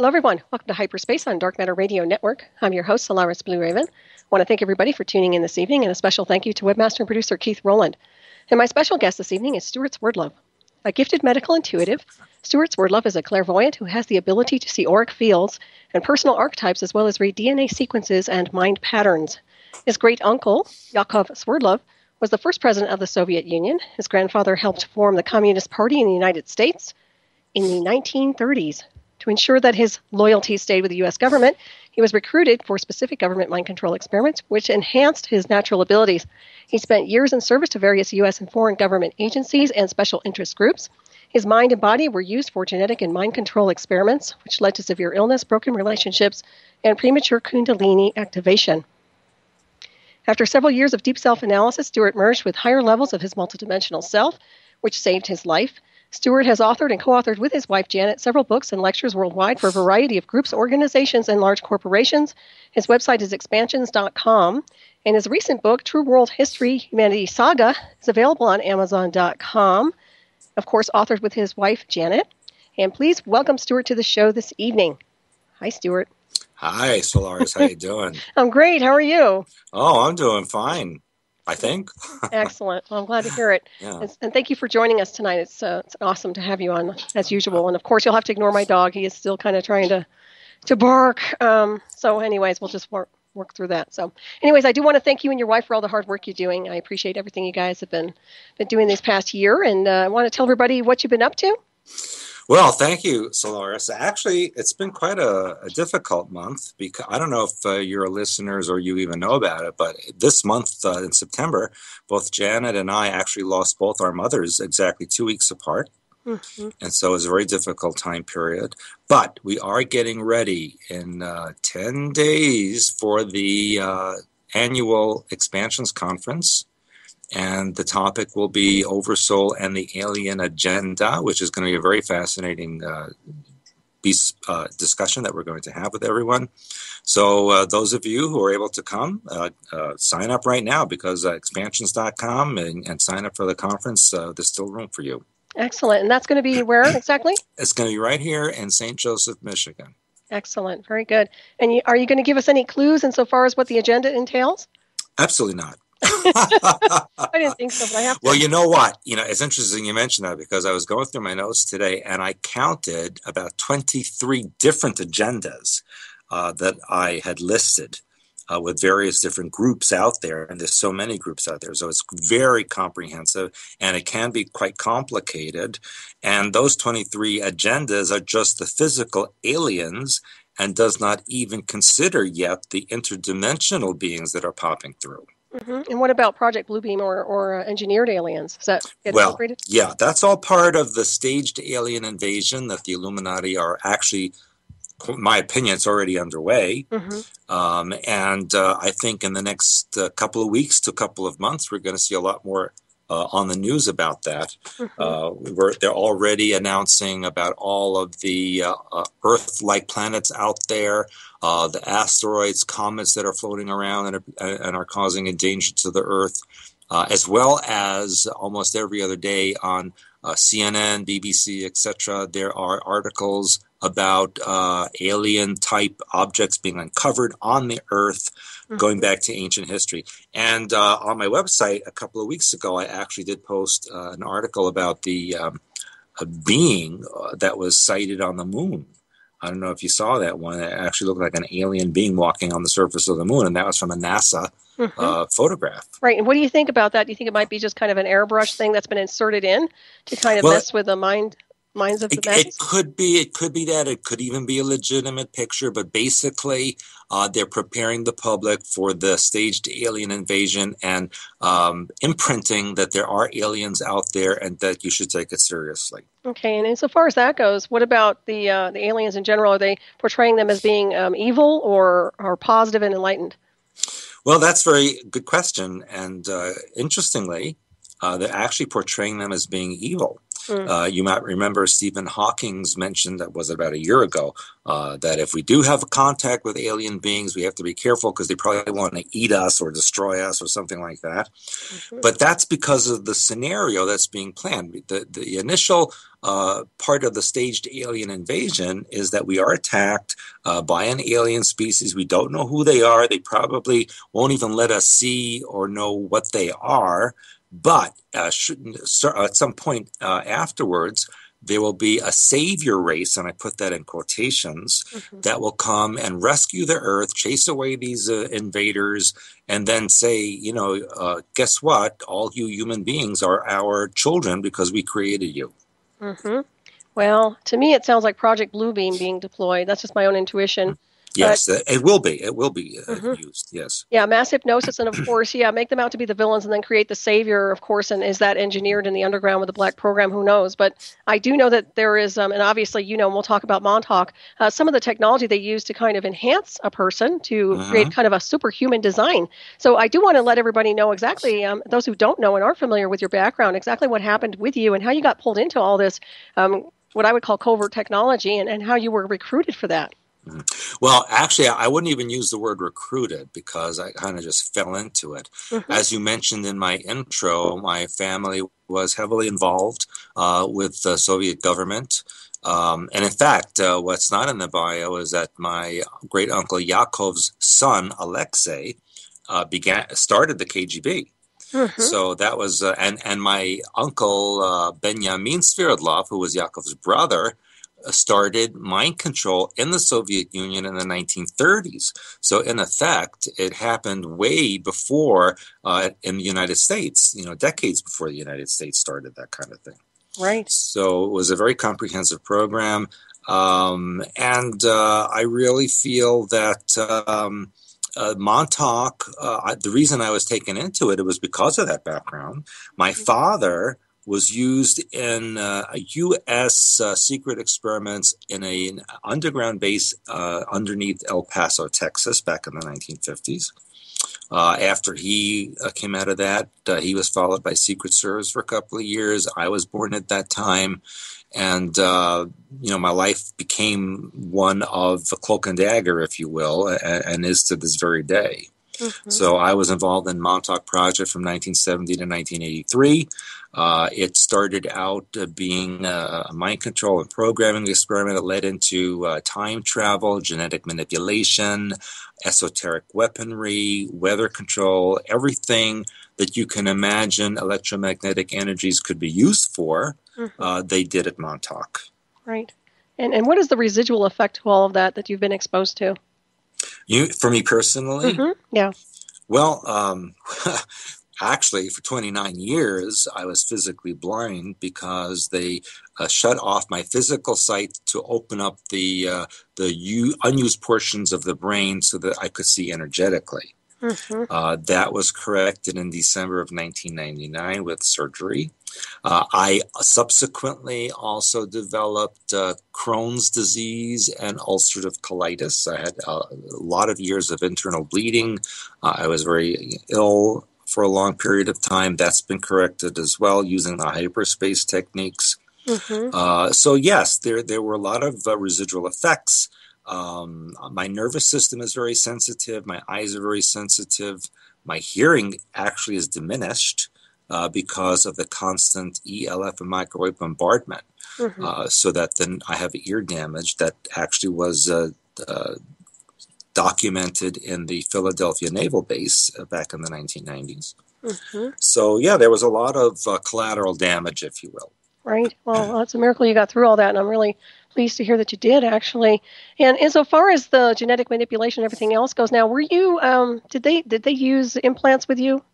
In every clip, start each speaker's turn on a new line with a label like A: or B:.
A: Hello, everyone. Welcome to Hyperspace on Dark Matter Radio Network. I'm your host, Solaris BlueRaven. I want to thank everybody for tuning in this evening, and a special thank you to webmaster and producer Keith Rowland. And my special guest this evening is Stewart Swerdlow. A gifted medical intuitive, Stewart Swerdlov is a clairvoyant who has the ability to see auric fields and personal archetypes, as well as read DNA sequences and mind patterns. His great-uncle, Yakov Sverdlov, was the first president of the Soviet Union. His grandfather helped form the Communist Party in the United States in the 1930s. To ensure that his loyalties stayed with the U.S. government, he was recruited for specific government mind control experiments, which enhanced his natural abilities. He spent years in service to various U.S. and foreign government agencies and special interest groups. His mind and body were used for genetic and mind control experiments, which led to severe illness, broken relationships, and premature Kundalini activation. After several years of deep self-analysis, Stewart merged with higher levels of his multidimensional self, which saved his life. Stewart has authored and co-authored with his wife, Janet, several books and lectures worldwide for a variety of groups, organizations, and large corporations. His website is expansions.com, and his recent book, True World History, Humanity Saga, is available on amazon.com, of course, authored with his wife, Janet. And please welcome Stewart to the show this evening. Hi, Stewart.
B: Hi, Solaris. How you doing?
A: I'm great. How are you?
B: Oh, I'm doing fine, I think.
A: Excellent. Well, I'm glad to hear it.
B: Yeah.
A: And thank you for joining us tonight. It's awesome to have you on, as usual. And, of course, you'll have to ignore my dog. He is still kind of trying to bark. So, anyways, we'll just work through that. So, anyways, I do want to thank you and your wife for all the hard work you're doing. I appreciate everything you guys have been doing this past year. And I want to tell everybody what you've been up to.
B: Well, thank you, Solaris. Actually, it's been quite a difficult month because I don't know if your listeners or you even know about it, but this month in September, both Janet and I actually lost both our mothers exactly 2 weeks apart. Mm-hmm. And so it was a very difficult time period. But we are getting ready in 10 days for the annual Expansions Conference. And the topic will be Oversoul and the Alien Agenda, which is going to be a very fascinating discussion that we're going to have with everyone. So those of you who are able to come, sign up right now because expansions.com and sign up for the conference. There's still room for you.
A: Excellent. And that's going to be where exactly?
B: It's going to be right here in St. Joseph, Michigan.
A: Excellent. Very good. And are you going to give us any clues insofar as what the agenda entails?
B: Absolutely not.
A: I didn't think so, but I have to.
B: Well, you know what? It's interesting you mentioned that because I was going through my notes today and I counted about 23 different agendas that I had listed with various different groups out there. And there's so many groups out there. So it's very comprehensive and it can be quite complicated. And those 23 agendas are just the physical aliens and does not even consider yet the interdimensional beings that are popping through.
A: Mm-hmm. And what about Project Bluebeam or engineered aliens? Is that incorporated?
B: Yeah, that's all part of the staged alien invasion that the Illuminati are actually, in my opinion, it's already underway. Mm-hmm. And I think in the next couple of weeks to couple of months, we're going to see a lot more on the news about that. Mm-hmm. They're already announcing about all of the Earth-like planets out there, the asteroids, comets that are floating around and are causing a danger to the Earth, as well as almost every other day on CNN, BBC, etc. There are articles about alien-type objects being uncovered on the Earth, going back to ancient history. And on my website a couple of weeks ago, I actually did post an article about a being that was sighted on the moon. I don't know if you saw that one. It actually looked like an alien being walking on the surface of the moon, and that was from a NASA photograph.
A: Right. And what do you think about that? Do you think it might be just kind of an airbrush thing that's been inserted in to kind of mess with the minds of the masses?
B: It could be that. It could even be a legitimate picture, but basically they're preparing the public for the staged alien invasion and imprinting that there are aliens out there and that you should take it seriously.
A: Okay, and insofar as that goes, what about the aliens in general? Are they portraying them as being evil or positive and enlightened?
B: Well, that's a very good question. And interestingly, they're actually portraying them as being evil. You might remember Stephen Hawking's mentioned, that was about a year ago, that if we do have a contact with alien beings, we have to be careful because they probably want to eat us or destroy us or something like that. But that's because of the scenario that's being planned. The initial part of the staged alien invasion is that we are attacked by an alien species. We don't know who they are. They probably won't even let us see or know what they are. But at some point afterwards, there will be a savior race, and I put that in quotations, that will come and rescue the Earth, chase away these invaders, and then say, guess what? All you human beings are our children because we created you.
A: Well, to me, it sounds like Project Bluebeam being deployed. That's just my own intuition.
B: Yes, it will be. It will be used, yes.
A: Yeah, mass hypnosis, and of course, make them out to be the villains and then create the savior, of course, and is that engineered in the underground with the black program? Who knows? But I do know that there is, and obviously, we'll talk about Montauk, some of the technology they use to kind of enhance a person to create kind of a superhuman design. So I do want to let everybody know exactly, those who don't know and aren't familiar with your background, exactly what happened with you and how you got pulled into all this, what I would call covert technology, and how you were recruited for that.
B: Well, actually, I wouldn't even use the word recruited because I kind of just fell into it. As you mentioned in my intro, my family was heavily involved with the Soviet government. And in fact, what's not in the bio is that my great uncle Yakov's son, Alexei, started the KGB. So that was, and my uncle Benjamin Sverdlov, who was Yakov's brother, started mind control in the Soviet Union in the 1930s. So in effect, it happened way before in the United States, decades before the United States started that kind of thing.
A: Right.
B: So it was a very comprehensive program. And I really feel that Montauk, the reason I was taken into it was because of that background. My father was used in U.S. secret experiments in an underground base underneath El Paso, Texas, back in the 1950s. After he came out of that, he was followed by Secret Service for a couple of years. I was born at that time. And, my life became one of a cloak and dagger, if you will, and is to this very day. So I was involved in Montauk Project from 1970 to 1983. It started out being a mind control and programming experiment that led into time travel, genetic manipulation, esoteric weaponry, weather control, everything that you can imagine electromagnetic energies could be used for, they did at Montauk.
A: Right. And what is the residual effect to all of that you've been exposed to?
B: For me personally?
A: Yeah.
B: Well, actually, for 29 years, I was physically blind because they shut off my physical sight to open up the unused portions of the brain so that I could see energetically. That was corrected in December of 1999 with surgery. I subsequently also developed Crohn's disease and ulcerative colitis. I had a lot of years of internal bleeding. I was very ill for a long period of time. That's been corrected as well using the hyperspace techniques. So yes, there were a lot of residual effects. My nervous system is very sensitive. My eyes are very sensitive. My hearing actually is diminished because of the constant ELF and microwave bombardment. So that then I have ear damage that actually was documented in the Philadelphia Naval Base back in the 1990s. So yeah, there was a lot of collateral damage, if you will.
A: Right. Well, it's a miracle you got through all that, and I'm really pleased to hear that you did, actually. And insofar as the genetic manipulation and everything else goes, now, were you? Did they use implants with you?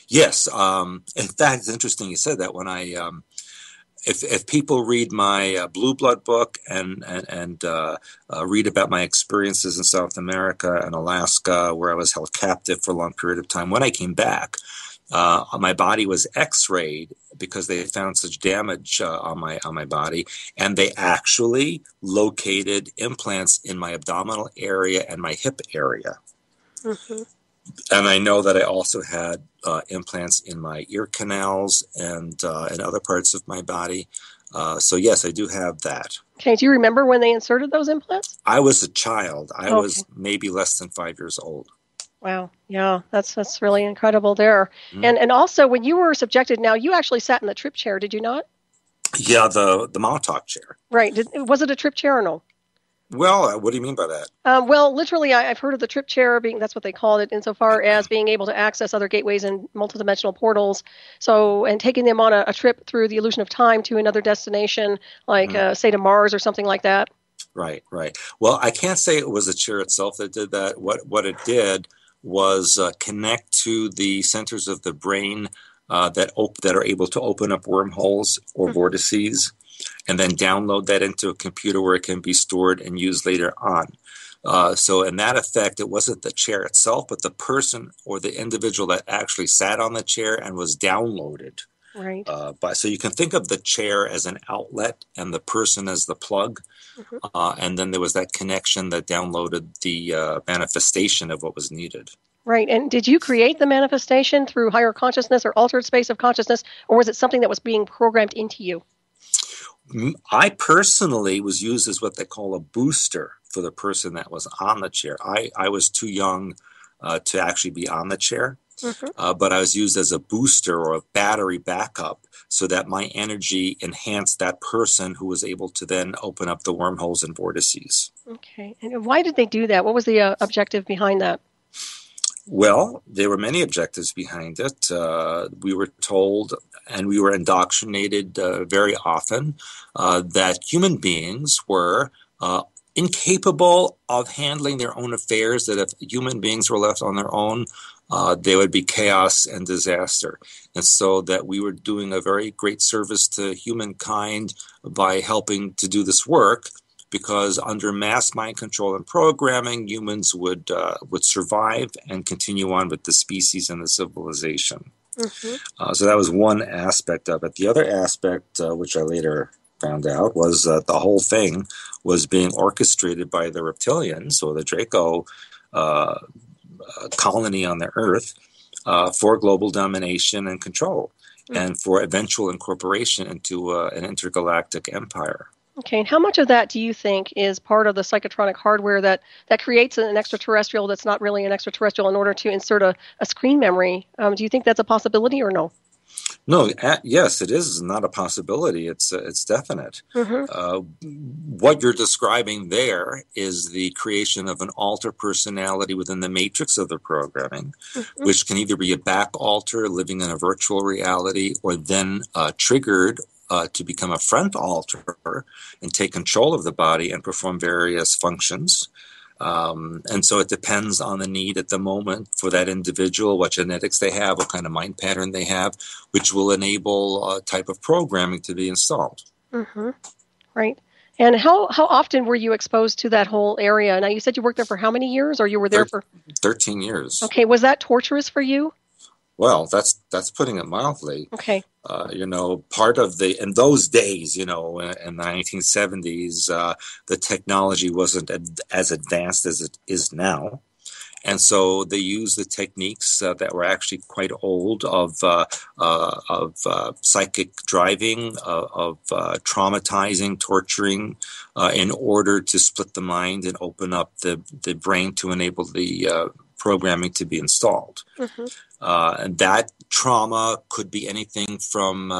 B: Yes. In fact, it's interesting you said that. When if people read my Blue Blood book and read about my experiences in South America and Alaska, where I was held captive for a long period of time, when I came back, my body was X-rayed because they found such damage on my body, and they actually located implants in my abdominal area and my hip area. And I know that I also had implants in my ear canals and in other parts of my body. So yes, I do have that.
A: Okay. Do you remember when they inserted those implants?
B: I was a child. I
A: Okay.
B: was maybe less than 5 years old.
A: Wow. Yeah, that's really incredible there. And also when you were subjected, now you actually sat in the trip chair, did you not?
B: Yeah, the Montauk chair.
A: Right. Was it a trip chair or no?
B: Well, what do you mean by that?
A: Well, literally, I've heard of the trip chair being, that's what they called it, insofar as being able to access other gateways and multidimensional portals. So, and taking them on a trip through the illusion of time to another destination, like, say, to Mars or something like that.
B: Right, right. Well, I can't say it was the chair itself that did that. What it did was connect to the centers of the brain that are able to open up wormholes or vortices, and then download that into a computer where it can be stored and used later on. So in that effect, it wasn't the chair itself, but the person or the individual that actually sat on the chair and was downloaded.
A: Right.
B: So you can think of the chair as an outlet and the person as the plug. And then there was that connection that downloaded the manifestation of what was needed.
A: Right. And did you create the manifestation through higher consciousness or altered space of consciousness, or was it something that was being programmed into you?
B: I personally was used as what they call a booster for the person that was on the chair. I was too young to actually be on the chair, but I was used as a booster or a battery backup so that my energy enhanced that person who was able to then open up the wormholes and vortices. Okay.
A: And why did they do that? What was the objective behind that?
B: Well, there were many objectives behind it. We were told and we were indoctrinated very often that human beings were incapable of handling their own affairs, that if human beings were left on their own, there would be chaos and disaster. And so that we were doing a very great service to humankind by helping to do this work, because under mass mind control and programming, humans would survive and continue on with the species and the civilization. So that was one aspect of it. The other aspect, which I later found out, was that the whole thing was being orchestrated by the reptilians, or the Draco colony on the Earth, for global domination and control, and for eventual incorporation into an intergalactic empire.
A: Okay, and how much of that do you think is part of the psychotronic hardware that creates an extraterrestrial that's not really an extraterrestrial in order to insert a screen memory? Do you think that's a possibility or no?
B: No, yes, it is not a possibility. It's definite. What you're describing there is the creation of an alter personality within the matrix of the programming, which can either be a back alter living in a virtual reality, or then triggered to become a front alter and take control of the body and perform various functions. And so it depends on the need at the moment for that individual, what genetics they have, what kind of mind pattern they have, which will enable a type of programming to be installed.
A: Right. And how often were you exposed to that whole area? Now, you said you worked there for how many years, or you were there for
B: 13 years.
A: Okay. Was that torturous for you?
B: Well, that's putting it mildly.
A: Okay.
B: Part of in those days, in the 1970s, the technology wasn't as advanced as it is now. And so they used the techniques that were actually quite old of psychic driving, of traumatizing, torturing, in order to split the mind and open up the brain to enable the programming to be installed. And that trauma could be anything from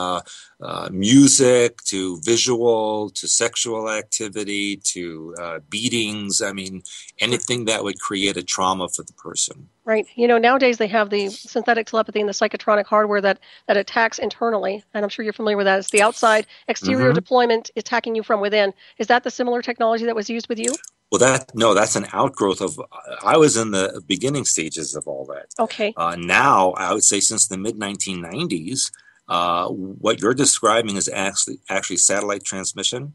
B: music to visual to sexual activity to beatings. I mean, anything that would create a trauma for the person.
A: Right. Nowadays they have the synthetic telepathy and the psychotronic hardware that attacks internally. And I'm sure you're familiar with that. It's the outside exterior deployment attacking you from within. Is that the similar technology that was used with you?
B: Well, that's an outgrowth of. I was in the beginning stages of all that.
A: Okay.
B: Now, I would say since the mid 1990s, what you're describing is actually satellite transmission,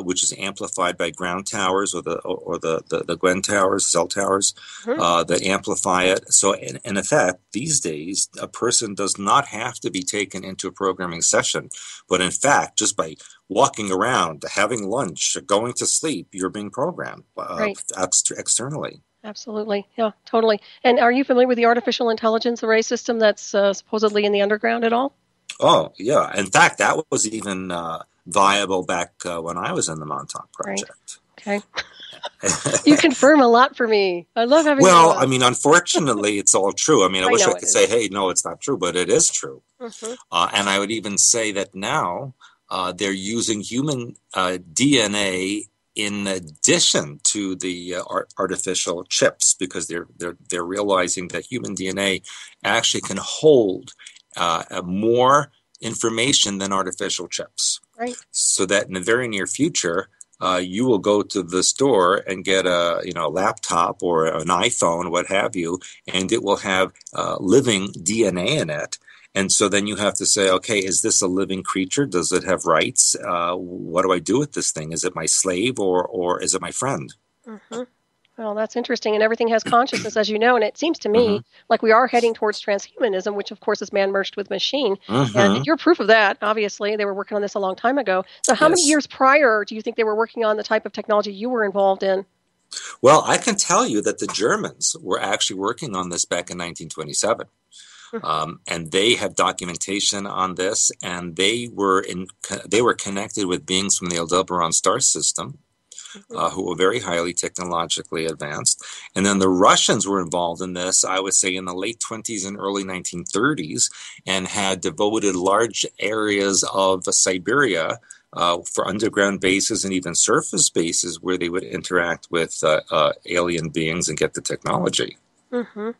B: which is amplified by ground towers or the Gwen towers, cell towers that amplify it. So, in effect, these days, a person does not have to be taken into a programming session, but in fact, just by walking around, having lunch, going to sleep, you're being programmed externally.
A: Absolutely. Yeah, totally. And are you familiar with the artificial intelligence array system that's supposedly in the underground at all?
B: Oh, yeah. In fact, that was even viable back when I was in the Montauk
A: Right.
B: project.
A: Okay. You confirm a lot for me. I love having
B: Well,
A: those.
B: I mean, unfortunately, it's all true. I mean, I
A: I
B: wish I
A: know it
B: could
A: is.
B: say, hey, no, it's not true, but it is true.
A: Mm-hmm.
B: And I would even say that now they're using human DNA in addition to the artificial chips, because they're realizing that human DNA actually can hold more information than artificial chips.
A: Right.
B: So that in the very near future, you will go to the store and get a laptop or an iPhone, what have you, and it will have living DNA in it. And so then you have to say, okay, is this a living creature? Does it have rights? What do I do with this thing? Is it my slave or is it my friend?
A: Mm-hmm. Well, that's interesting. And everything has consciousness, as you know. And it seems to
B: Mm-hmm.
A: me like we are heading towards transhumanism, which, of course, is man merged with machine. And
B: Mm-hmm.
A: you're proof of that, obviously. They were working on this a long time ago. So, how many
B: Yes.
A: years prior do you think they were working on the type of technology you were involved in?
B: Well, I can tell you that the Germans were actually working on this back in 1927. And they have documentation on this, and they were connected with beings from the Aldebaran star system, who were very highly technologically advanced. And then the Russians were involved in this, I would say, in the late 20s and early 1930s, and had devoted large areas of Siberia for underground bases and even surface bases where they would interact with alien beings and get the technology.
A: Mm-hmm.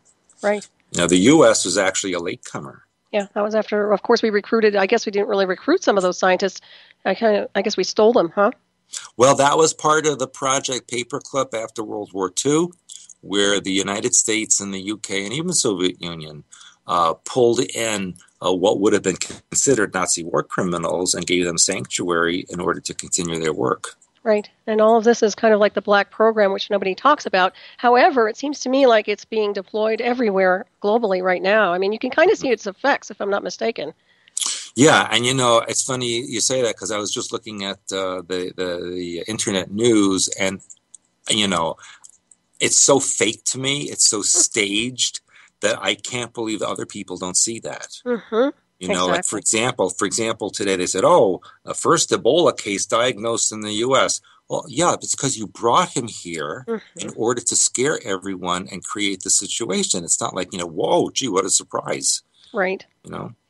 A: Right.
B: Now, the U.S. was actually a latecomer.
A: Yeah, that was after, of course, we recruited. I guess we didn't really recruit some of those scientists. I guess we stole them, huh?
B: Well, that was part of the Project Paperclip after World War II, where the United States and the UK and even the Soviet Union pulled in what would have been considered Nazi war criminals and gave them sanctuary in order to continue their work.
A: Right. And all of this is kind of like the black program, which nobody talks about. However, it seems to me like it's being deployed everywhere globally right now. I mean, you can kind of see its effects, if I'm not mistaken.
B: Yeah, and it's funny you say that, because I was just looking at the internet news, and it's so fake to me. It's so staged that I can't believe other people don't see that.
A: Mm-hmm.
B: Like for example, today they said, first Ebola case diagnosed in the U.S. Well, yeah, it's because you brought him here in order to scare everyone and create the situation. It's not like, whoa, gee, what a surprise.
A: Right.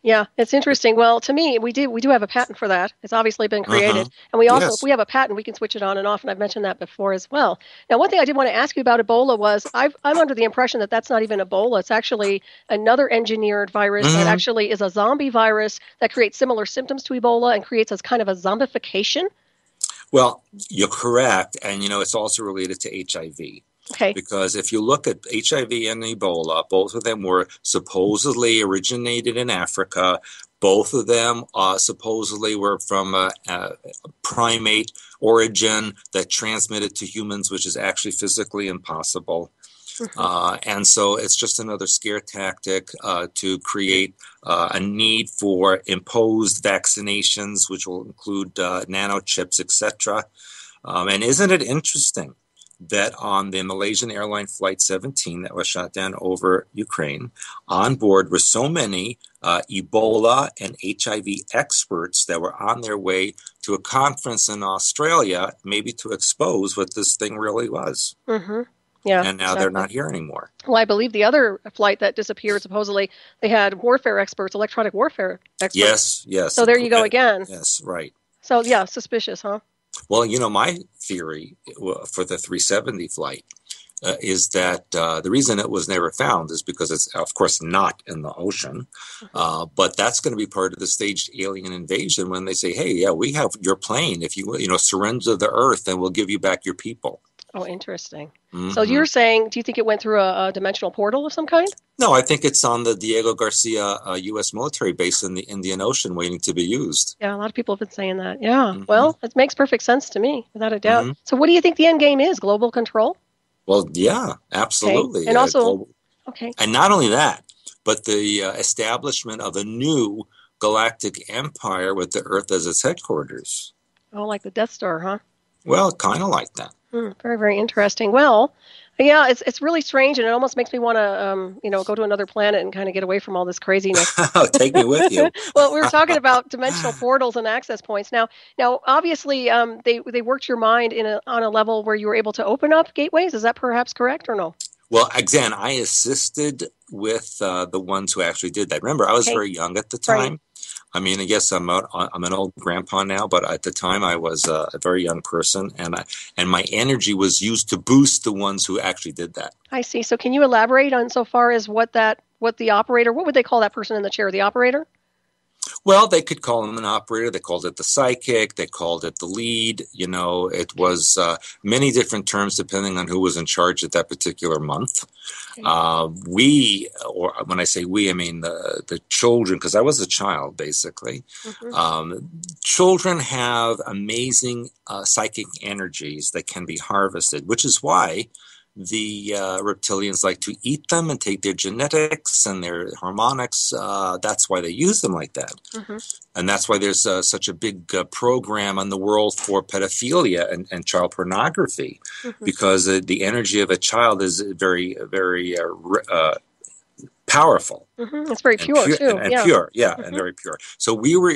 A: Yeah, it's interesting. Well, to me, we do have a patent for that. It's obviously been created. And we also, if we have a patent, we can switch it on and off, and I've mentioned that before as well. Now, one thing I did want to ask you about Ebola was I'm under the impression that that's not even Ebola. It's actually another engineered virus that actually is a zombie virus that creates similar symptoms to Ebola and creates as kind of a zombification.
B: Well, you're correct. And, it's also related to HIV.
A: Okay.
B: Because if you look at HIV and Ebola, both of them were supposedly originated in Africa. Both of them supposedly were from a primate origin that transmitted to humans, which is actually physically impossible. And so it's just another scare tactic to create a need for imposed vaccinations, which will include nanochips, etc. And isn't it interesting that on the Malaysian airline Flight 17 that was shot down over Ukraine, on board were so many Ebola and HIV experts that were on their way to a conference in Australia, maybe to expose what this thing really was.
A: Yeah,
B: and now they're not here anymore.
A: Well, I believe the other flight that disappeared, supposedly, they had warfare experts, electronic warfare experts.
B: Yes.
A: So there you go again.
B: Yes, right.
A: So, yeah, suspicious, huh?
B: Well, my theory for the 370 flight is that the reason it was never found is because it's, of course, not in the ocean. But that's going to be part of the staged alien invasion when they say, hey, yeah, we have your plane. If you surrender the Earth, then we'll give you back your people.
A: Oh, interesting. So you're saying, do you think it went through a dimensional portal of some kind?
B: No, I think it's on the Diego Garcia U.S. military base in the Indian Ocean waiting to be used.
A: Yeah, a lot of people have been saying that. Yeah, well, it makes perfect sense to me, without a doubt. So what do you think the end game is? Global control?
B: Well, yeah, absolutely.
A: Okay. And also,
B: and not only that, but the establishment of a new galactic empire with the Earth as its headquarters.
A: Oh, like the Death Star, huh?
B: Well, kind of like that.
A: Very, very interesting. Well, Yeah, it's really strange, and it almost makes me want to, go to another planet and kind of get away from all this craziness.
B: Take me with you.
A: Well, we were talking about dimensional portals and access points. Now, obviously, they worked your mind on a level where you were able to open up gateways. Is that perhaps correct or no?
B: Well, again, I assisted with the ones who actually did that. Remember, I was very young at the time.
A: Right.
B: I mean, I guess I'm an old grandpa now, but at the time I was a very young person, and my energy was used to boost the ones who actually did that.
A: I see. So can you elaborate on so far as what the operator, what would they call that person in the chair? The operator?
B: Well, they could call him an operator. They called it the psychic. They called it the lead. It was many different terms depending on who was in charge at that particular month. Okay. Or when I say we, I mean the children, because I was a child, basically. Mm-hmm. Children have amazing psychic energies that can be harvested, which is why the reptilians like to eat them and take their genetics and their harmonics. That's why they use them like that. Mm-hmm. And that's why there's such a big program in the world for pedophilia and child pornography, mm-hmm. because the energy of a child is very, very powerful.
A: Mm-hmm. It's very pure, too.
B: And pure, mm-hmm. and very pure. So we were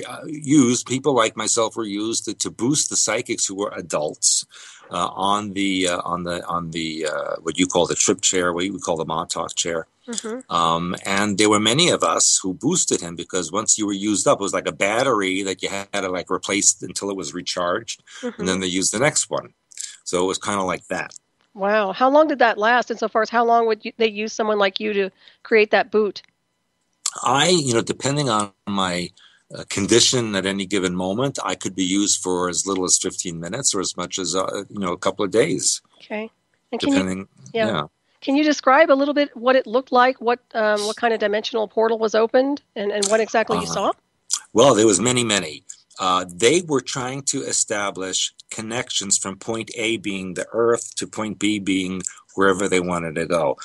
B: people like myself were used to boost the psychics who were adults. On the what you call the trip chair, what you would call the Montauk chair. Mm-hmm. And there were many of us who boosted him, because once you were used up, it was like a battery that you had to replace until it was recharged, mm-hmm. and then they used the next one. So it was kind of like that.
A: Wow. How long did that last? Insofar as how long would they use someone like you to create that boot?
B: Depending on my condition at any given moment, I could be used for as little as 15 minutes or as much as a couple of days.
A: Okay. And
B: depending,
A: Can you describe a little bit what it looked like, what kind of dimensional portal was opened, and what exactly you saw?
B: Well, there was many. They were trying to establish connections from point A being the Earth to point B being wherever they wanted to go.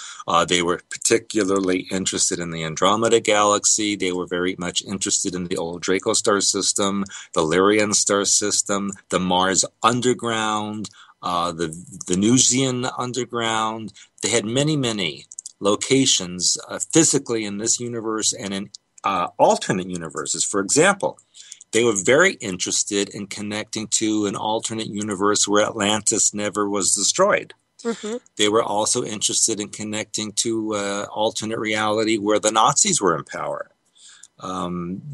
B: They were particularly interested in the Andromeda galaxy. They were very much interested in the old Draco star system, the Lyrian star system, the Mars underground, the Venusian underground. They had many locations physically in this universe and in alternate universes. For example, they were very interested in connecting to an alternate universe where Atlantis never was destroyed. Mm-hmm. They were also interested in connecting to alternate reality where the Nazis were in power.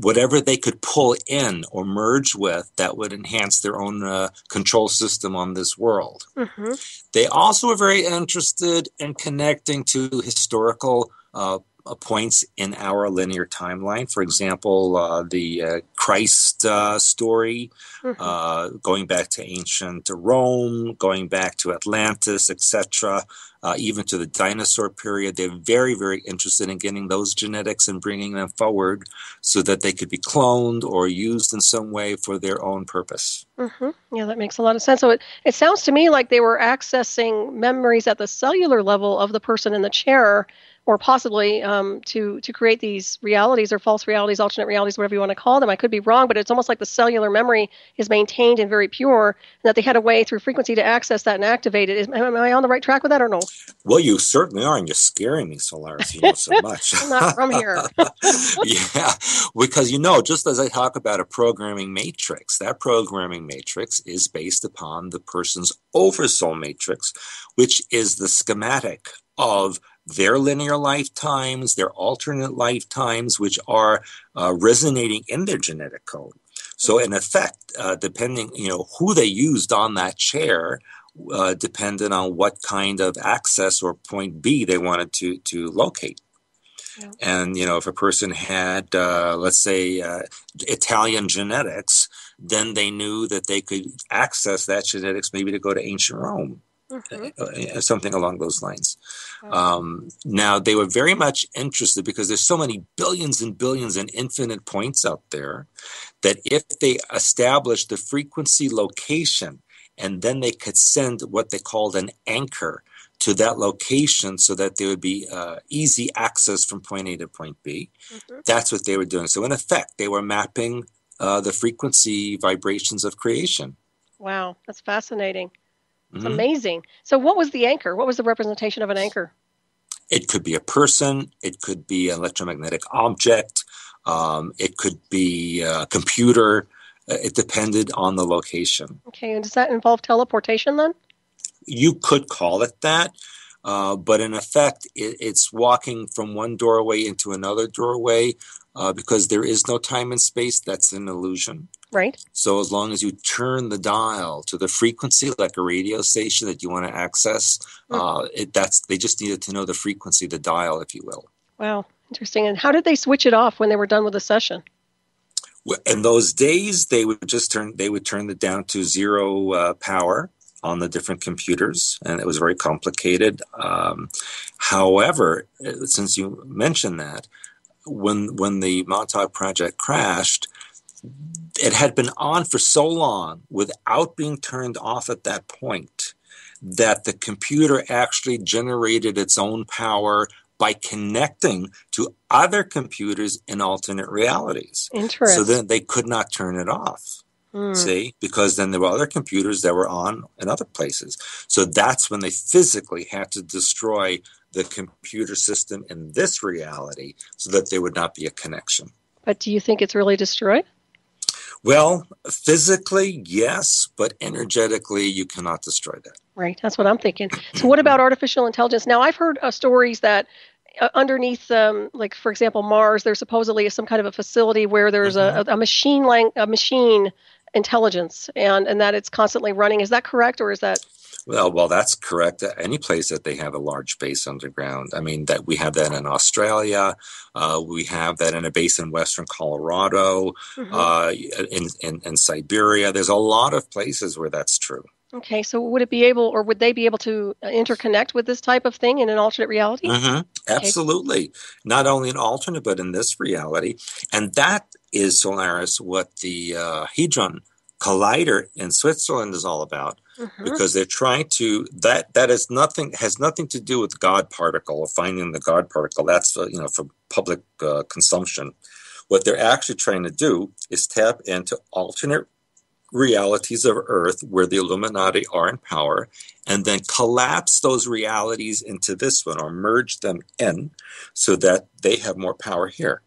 B: Whatever they could pull in or merge with that would enhance their own control system on this world. Mm-hmm. They also were very interested in connecting to historical points in our linear timeline. For example, the Christ story, mm-hmm. Going back to ancient Rome, going back to Atlantis, etc., even to the dinosaur period. They're very, very interested in getting those genetics and bringing them forward so that they could be cloned or used in some way for their own purpose.
A: Mm-hmm. Yeah, that makes a lot of sense. So it sounds to me like they were accessing memories at the cellular level of the person in the chair, or possibly to create these realities or false realities, alternate realities, whatever you want to call them. I could be wrong, but it's almost like the cellular memory is maintained and very pure, and that they had a way through frequency to access that and activate it. Am I on the right track with that or no?
B: Well, you certainly are, and you're scaring me, Solaris. You know so much.
A: I'm not from here.
B: Yeah, because just as I talk about a programming matrix, that programming matrix is based upon the person's oversoul matrix, which is the schematic of their linear lifetimes, their alternate lifetimes, which are resonating in their genetic code. So in effect, depending, who they used on that chair, depended on what kind of access or point B they wanted to locate. Yeah. And, if a person had, let's say, Italian genetics, then they knew that they could access that genetics maybe to go to ancient Rome. Mm-hmm. Something along those lines. Now, they were very much interested, because there's so many billions and billions and infinite points out there, that if they established the frequency location, and then they could send what they called an anchor to that location so that there would be easy access from point A to point B. Mm-hmm. That's what they were doing. So in effect, they were mapping the frequency vibrations of creation.
A: Wow, that's fascinating. It's amazing. So what was the anchor? What was the representation of an anchor?
B: It could be a person. It could be an electromagnetic object. It could be a computer. It depended on the location.
A: Okay, and does that involve teleportation then?
B: You could call it that, but in effect, it's walking from one doorway into another doorway because there is no time and space. That's an illusion.
A: Right.
B: So as long as you turn the dial to the frequency, like a radio station that you want to access, they just needed to know the frequency, the dial, if you will.
A: Wow, interesting. And how did they switch it off when they were done with the session?
B: In those days, they would turn it down to zero power on the different computers, and it was very complicated. However, since you mentioned that, when the Montauk project crashed, it had been on for so long without being turned off at that point that the computer actually generated its own power by connecting to other computers in alternate realities.
A: Interesting.
B: So then they could not turn it off. See, because then there were other computers that were on in other places. So that's when they physically had to destroy the computer system in this reality so that there would not be a connection.
A: But do you think it's really destroyed?
B: Well, physically, yes, but energetically, you cannot destroy that.
A: Right, that's what I'm thinking. So what about artificial intelligence? Now, I've heard stories that underneath, like, for example, Mars, there's supposedly some kind of a facility where there's a machine intelligence, and that it's constantly running. Is that correct, or is that?
B: Well, that's correct. Any place that they have a large base underground. I mean, that we have that in Australia. We have that in a base in western Colorado, in Siberia. There's a lot of places where that's true.
A: Okay, so would they be able to interconnect with this type of thing in an alternate reality?
B: Absolutely. Okay. Not only an alternate, but in this reality. And that is, Solaris, what the Hadron Collider in Switzerland is all about. Because they're trying to, that has nothing to do with God particle or finding the God particle. That's for public consumption. What they're actually trying to do is tap into alternate realities of Earth where the Illuminati are in power, and then collapse those realities into this one or merge them in so that they have more power here.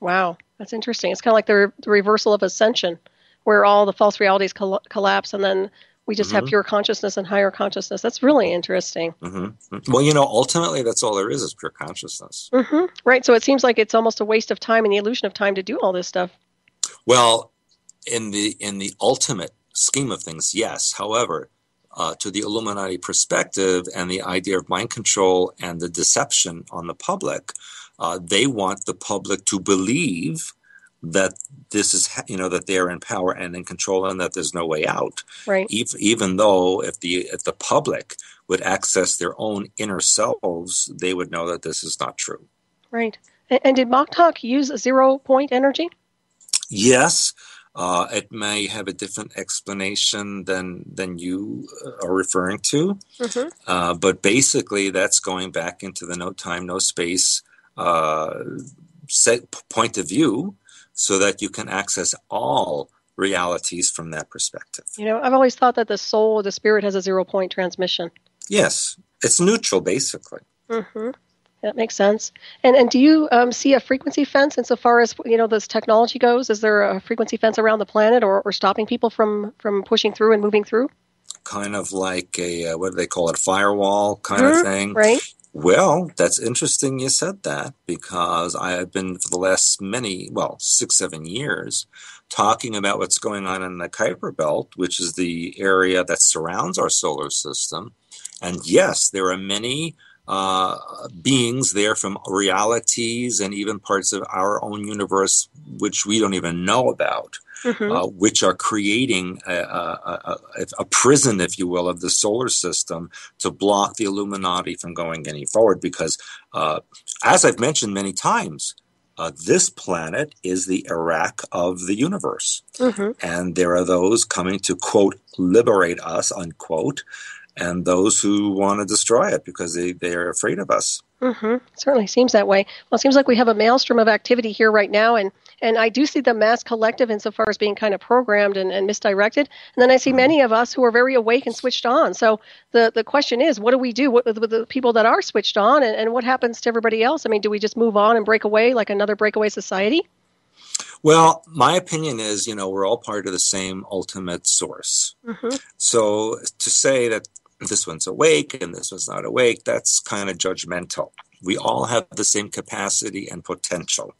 A: Wow, that's interesting. It's kind of like the reversal of ascension, where all the false realities collapse, and then we just have pure consciousness and higher consciousness. That's really interesting.
B: Well, ultimately, that's all there is pure consciousness.
A: Right. So it seems like it's almost a waste of time and the illusion of time to do all this stuff.
B: Well, in the ultimate scheme of things, yes. However, to the Illuminati perspective and the idea of mind control and the deception on the public, they want the public to believe that this is, that they are in power and in control and that there's no way out.
A: Right.
B: Even though if the public would access their own inner selves, they would know that this is not true.
A: Right. And did Montauk use a 0 point energy?
B: Yes. It may have a different explanation than you are referring to. But basically, that's going back into the no time, no space point of view, so that you can access all realities from that perspective.
A: I've always thought that the soul or the spirit has a 0 point transmission.
B: Yes, it's neutral, basically.
A: That makes sense. And do you see a frequency fence insofar as this technology goes? Is there a frequency fence around the planet or stopping people from pushing through and moving through? Kind
B: of like a what do they call it, a firewall kind of thing,
A: right?
B: Well, that's interesting you said that, because I have been for the last 6-7 years talking about what's going on in the Kyper Belt, which is the area that surrounds our solar system. And yes, there are many beings there from realities and even parts of our own universe which we don't even know about, which are creating a prison, if you will, of the solar system to block the Illuminati from going any forward. Because, as I've mentioned many times, this planet is the Iraq of the universe. And there are those coming to, quote, liberate us, unquote, and those who want to destroy it because they are afraid of us.
A: Certainly seems that way. Well, it seems like we have a maelstrom of activity here right now, and I do see the mass collective insofar as being kind of programmed and misdirected. And then I see many of us who are very awake and switched on. So the question is, what do we do with the people that are switched on, and what happens to everybody else? I mean, do we just move on and break away like another breakaway society?
B: Well, my opinion is, we're all part of the same ultimate source. So to say that this one's awake and this one's not awake, that's kind of judgmental. We all have the same capacity and potential.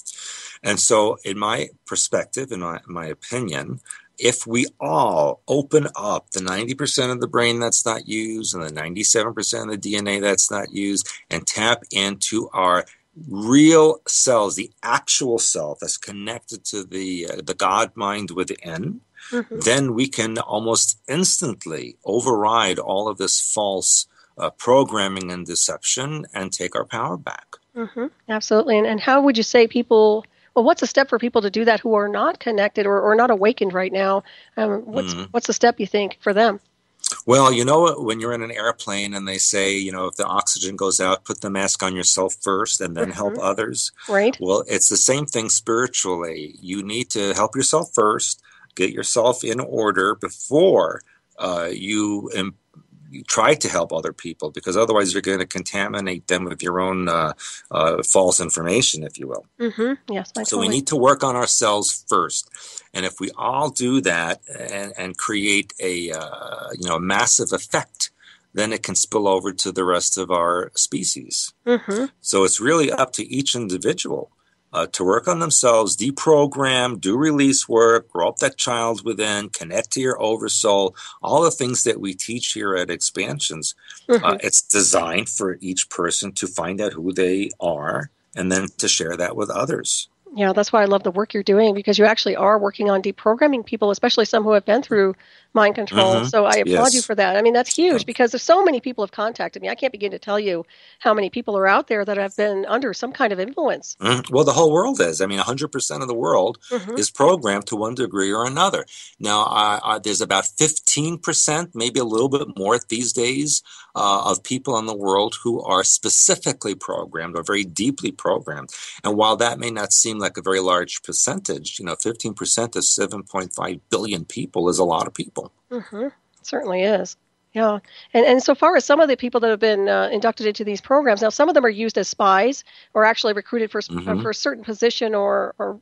B: And so in my perspective, in my opinion, if we all open up the 90% of the brain that's not used and the 97% of the DNA that's not used and tap into our real selves, the actual self that's connected to the God mind within, then we can almost instantly override all of this false programming and deception and take our power back.
A: Absolutely. And how would you say people, well, what's a step for people to do that who are not connected or not awakened right now? What's the step you think for them?
B: Well, when you're in an airplane and they say, if the oxygen goes out, put the mask on yourself first and then help others.
A: Right.
B: Well, it's the same thing spiritually. You need to help yourself first, get yourself in order before you try to help other people, because otherwise you're going to contaminate them with your own false information, if you will.
A: Yes,
B: so we need to work on ourselves first. And if we all do that and create a massive effect, then it can spill over to the rest of our species. So it's really up to each individual to work on themselves, deprogram, do release work, grow up that child within, connect to your oversoul, all the things that we teach here at Expansions. It's designed for each person to find out who they are and then to share that with others.
A: Yeah, that's why I love the work you're doing, because you actually are working on deprogramming people, especially some who have been through mind control. So I applaud you for that. I mean, that's huge because there's so many people have contacted me. I can't begin to tell you how many people are out there that have been under some kind of influence.
B: Well, the whole world is. I mean, 100% of the world is programmed to one degree or another. Now, there's about 15%, maybe a little bit more these days, of people in the world who are specifically programmed or very deeply programmed. And while that may not seem like a very large percentage, 15% of 7.5 billion people is a lot of people.
A: It certainly is. Yeah. And so far as some of the people that have been inducted into these programs, now some of them are used as spies or actually recruited for a certain position or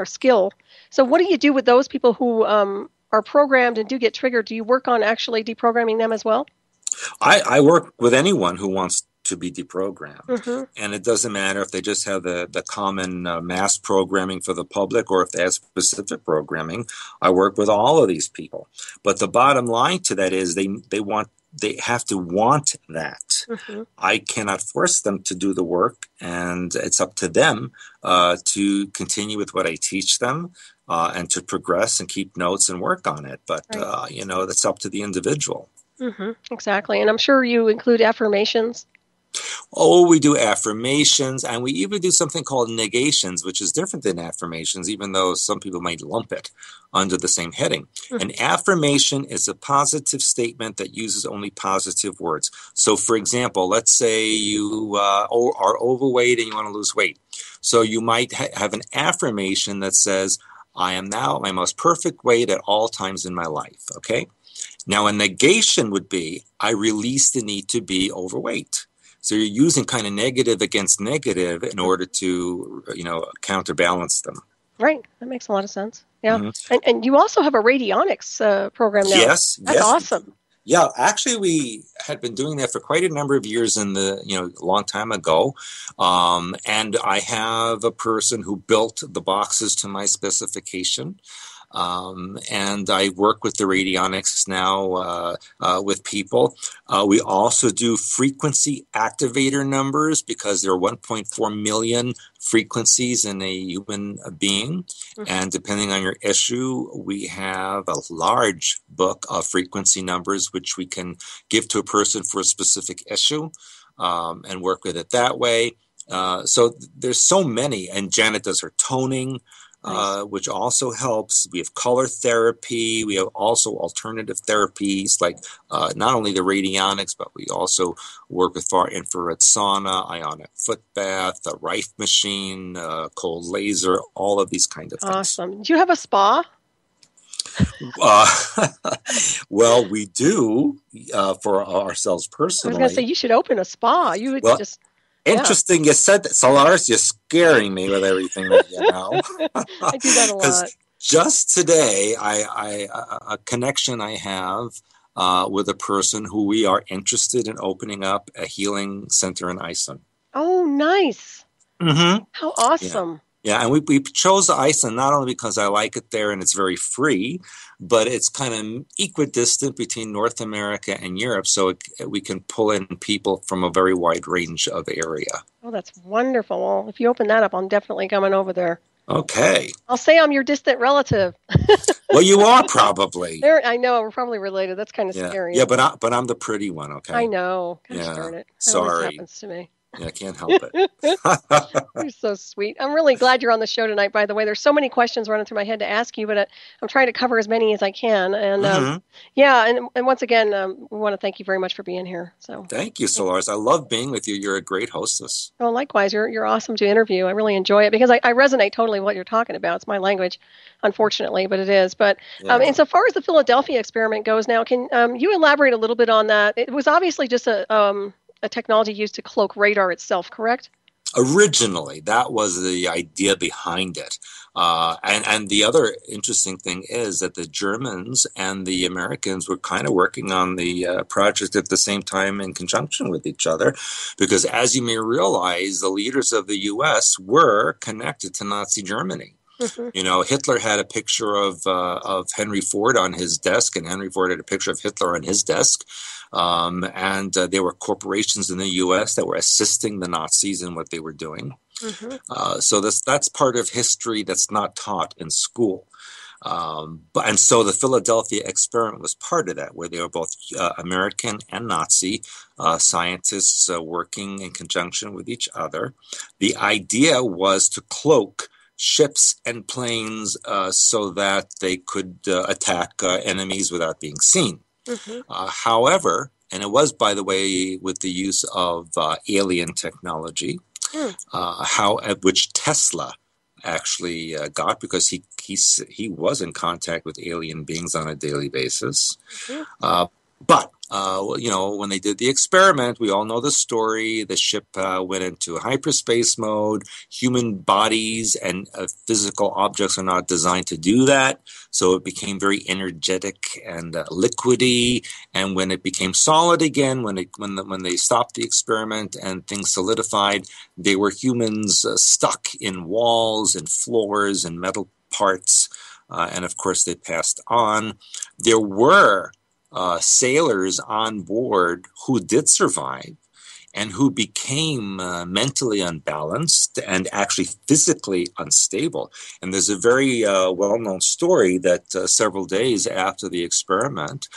A: skill. So what do you do with those people who are programmed and do get triggered? Do you work on actually deprogramming them as well?
B: I work with anyone who wants to be deprogrammed. And it doesn't matter if they just have the common mass programming for the public or if they have specific programming. I work with all of these people. But the bottom line to that is they have to want that. I cannot force them to do the work, and it's up to them to continue with what I teach them and to progress and keep notes and work on it. But, that's up to the individual.
A: Exactly. And I'm sure you include affirmations.
B: Oh, we do affirmations, and we even do something called negations, which is different than affirmations, even though some people might lump it under the same heading. An affirmation is a positive statement that uses only positive words. So, for example, let's say you are overweight and you want to lose weight. So you might have an affirmation that says, I am now at my most perfect weight at all times in my life, okay? Now, a negation would be, I release the need to be overweight. So you're using kind of negative against negative in order to, counterbalance them.
A: Right. That makes a lot of sense. Yeah. And you also have a radionics program now.
B: Yes.
A: That's awesome.
B: Yeah, actually, we had been doing that for quite a number of years a long time ago. And I have a person who built the boxes to my specification. And I work with the radionics now with people. We also do frequency activator numbers because there are 1.4 million frequencies in a human being. And depending on your issue, we have a large book of frequency numbers, which we can give to a person for a specific issue and work with it that way. So there's so many. And Janet does her toning.
A: Nice.
B: which also helps. We have color therapy. We have also alternative therapies like not only the radionics, but we also work with far infrared sauna, ionic foot bath, a Rife machine, cold laser, all of these kind of things.
A: Awesome. Do you have a spa?
B: Well, we do for ourselves
A: I was
B: personally.
A: going to say you should open a spa. You would just.
B: Interesting you said that, Solaris. You're scaring me with everything that you know.
A: I do that a lot.
B: Just today, a connection I have with a person who we are interested in opening up a healing center in Iceland.
A: Oh, nice.
B: Mm-hmm.
A: How awesome.
B: Yeah, and we chose Iceland not only because I like it there and it's very free, but it's kind of equidistant between North America and Europe, so we can pull in people from a very wide range of area.
A: Oh, that's wonderful. Well, if you open that up, I'm definitely coming over there.
B: Okay.
A: I'll say I'm your distant relative.
B: Well, you are probably.
A: I know, we're probably related. That's kind of scary.
B: Yeah, but I'm the pretty one, okay?
A: I know. Gosh darn it. That
B: sorry.
A: always happens to me.
B: Yeah, I can't help it.
A: You're so sweet. I'm really glad you're on the show tonight, by the way. There's so many questions running through my head to ask you, but I'm trying to cover as many as I can. And and once again, we want to thank you very much for being here. So
B: thank you, Solaris. I love being with you. You're a great hostess.
A: Oh, likewise. You're awesome to interview. I really enjoy it because I resonate totally with what you're talking about. It's my language, unfortunately, but it is. But insofar as the Philadelphia experiment goes now, can you elaborate a little bit on that? It was obviously just a technology used to cloak radar itself, correct?
B: Originally, that was the idea behind it. And the other interesting thing is that the Germans and the Americans were kind of working on the project at the same time in conjunction with each other, because as you may realize, the leaders of the U.S. were connected to Nazi Germany. Mm-hmm. You know, Hitler had a picture of Henry Ford on his desk, and Henry Ford had a picture of Hitler on his desk. And there were corporations in the U.S. that were assisting the Nazis in what they were doing. Mm-hmm. So that's part of history that's not taught in school. And so the Philadelphia experiment was part of that, where they were both American and Nazi scientists working in conjunction with each other. The idea was to cloak ships and planes so that they could attack enemies without being seen. Mm-hmm. However, and it was, by the way, with the use of alien technology, which Tesla actually got, because he was in contact with alien beings on a daily basis. Mm-hmm. But when they did the experiment, we all know the story. The ship went into hyperspace mode. Human bodies and physical objects are not designed to do that. So it became very energetic and liquidy. And when it became solid again, when they stopped the experiment and things solidified, they were humans stuck in walls and floors and metal parts. And of course, they passed on. There were sailors on board who did survive and who became mentally unbalanced and actually physically unstable. And there's a very well-known story that several days after the experiment,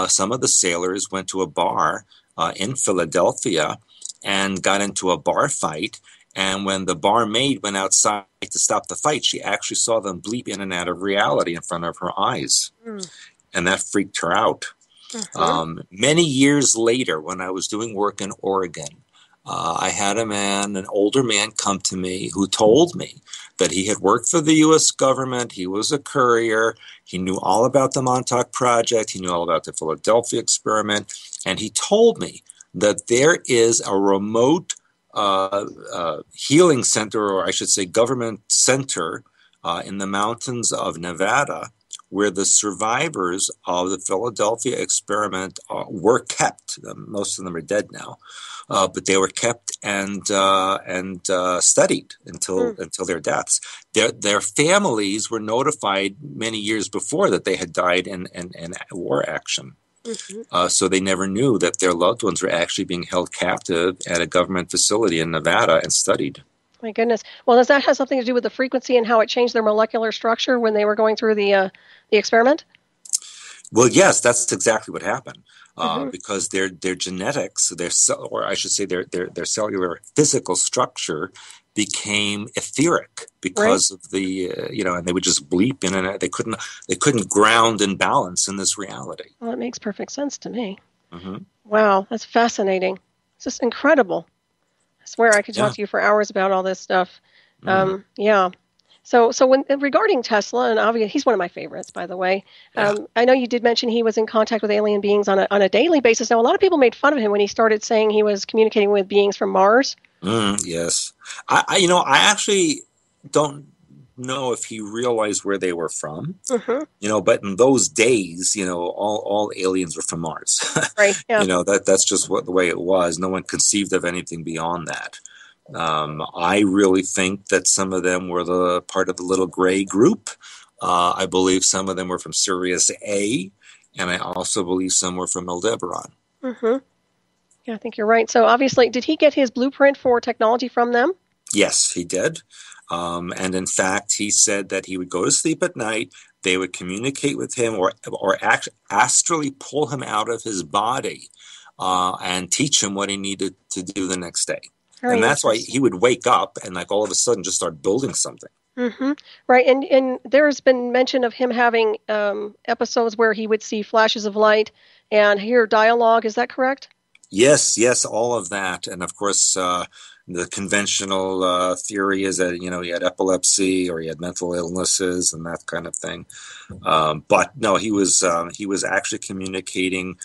B: some of the sailors went to a bar in Philadelphia and got into a bar fight. And when the barmaid went outside to stop the fight, she actually saw them bleep in and out of reality in front of her eyes. And that freaked her out. Mm-hmm. Many years later, when I was doing work in Oregon, I had an older man come to me who told me that he had worked for the U.S. government. He was a courier. He knew all about the Montauk project. He knew all about the Philadelphia experiment. And he told me that there is a remote healing center, or I should say government center, in the mountains of Nevada, where the survivors of the Philadelphia experiment were kept. Most of them are dead now, but they were kept and studied until their deaths. Their families were notified many years before that they had died in war action. Mm-hmm. So they never knew that their loved ones were actually being held captive at a government facility in Nevada and studied.
A: My goodness. Well, does that have something to do with the frequency and how it changed their molecular structure when they were going through the experiment?
B: Well, yes, that's exactly what happened. Because their genetics, or I should say their cellular physical structure became etheric because of the, and they would just bleep in and out. They couldn't ground and balance in this reality.
A: Well, it makes perfect sense to me.
B: Mm-hmm.
A: Wow, that's fascinating. It's just incredible. I swear I could talk to you for hours about all this stuff. Yeah. So when regarding Tesla, and obviously he's one of my favorites, by the way. I know you did mention he was in contact with alien beings on a daily basis. Now, a lot of people made fun of him when he started saying he was communicating with beings from Mars.
B: Yes. I actually don't know if he realized where they were from, but in those days, all aliens were from Mars.
A: Right. Yeah.
B: That's just the way it was. No one conceived of anything beyond that. I really think that some of them were the part of the little gray group. I believe some of them were from Sirius A, and I also believe some were from Aldebaran.
A: Yeah, I think you're right. So obviously, did he get his blueprint for technology from them?
B: Yes, he did. And in fact, he said that he would go to sleep at night. They would communicate with him or astrally pull him out of his body and teach him what he needed to do the next day. And that's why he would wake up and all of a sudden just start building something.
A: Right. And there's been mention of him having episodes where he would see flashes of light and hear dialogue. Is that correct?
B: Yes, all of that. And of course, the conventional theory is that, he had epilepsy or he had mental illnesses and that kind of thing. But no, he was actually communicating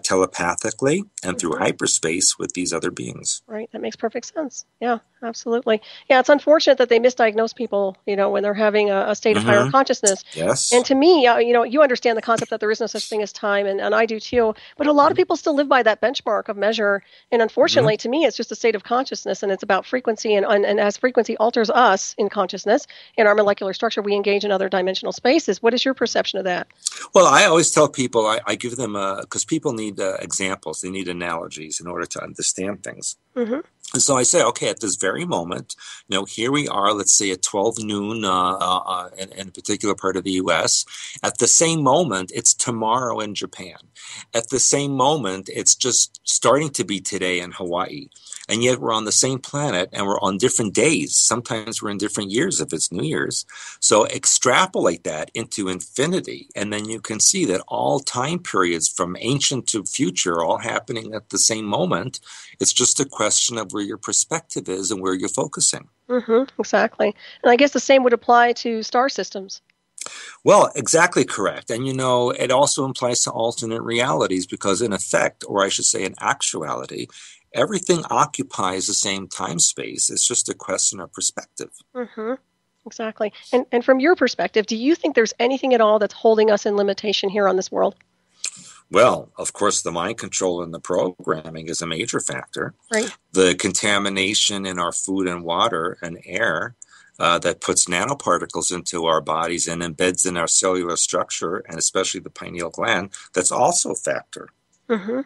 B: telepathically and through hyperspace with these other beings.
A: Right. That makes perfect sense. Yeah, absolutely. Yeah, it's unfortunate that they misdiagnose people, when they're having a state of higher consciousness.
B: Yes.
A: And to me, you understand the concept that there is no such thing as time, and I do too. But a lot of people still live by that benchmark of measure. And unfortunately, to me, it's just a state of consciousness, and it's about frequency. And as frequency alters us in consciousness, in our molecular structure, we engage in other dimensional spaces. What is your perception of that?
B: Well, I always tell people, I give them, because people need examples, they need analogies in order to understand things. And so I say, okay, at this very moment, here we are, let's say at 12 noon in a particular part of the U.S. At the same moment, it's tomorrow in Japan. At the same moment, it's just starting to be today in Hawaii. And yet we're on the same planet and we're on different days. Sometimes we're in different years if it's New Year's. So extrapolate that into infinity. And then you can see that all time periods from ancient to future are all happening at the same moment. It's just a question of where your perspective is and where you're focusing.
A: Exactly. And I guess the same would apply to star systems.
B: Well, exactly correct. And, it also applies to alternate realities because in effect, or I should say in actuality, everything occupies the same time space. It's just a question of perspective.
A: Exactly. And from your perspective, do you think there's anything at all that's holding us in limitation here on this world?
B: Well, of course, the mind control and the programming is a major factor.
A: Right.
B: The contamination in our food and water and air that puts nanoparticles into our bodies and embeds in our cellular structure, and especially the pineal gland, that's also a factor.
A: Yep.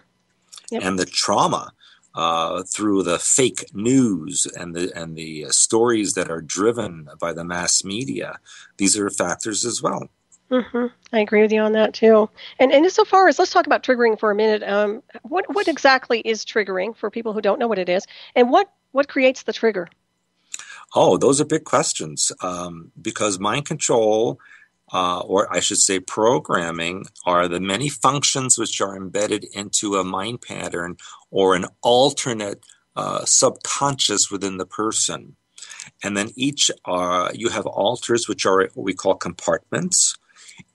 B: And the trauma through the fake news and the stories that are driven by the mass media, these are factors as well.
A: I agree with you on that too. And so far as, let's talk about triggering for a minute. What exactly is triggering for people who don't know what it is, and what creates the trigger?
B: Oh, those are big questions because mind control, or I should say programming, are the many functions which are embedded into a mind pattern or an alternate subconscious within the person. And then you have alters, which are what we call compartments.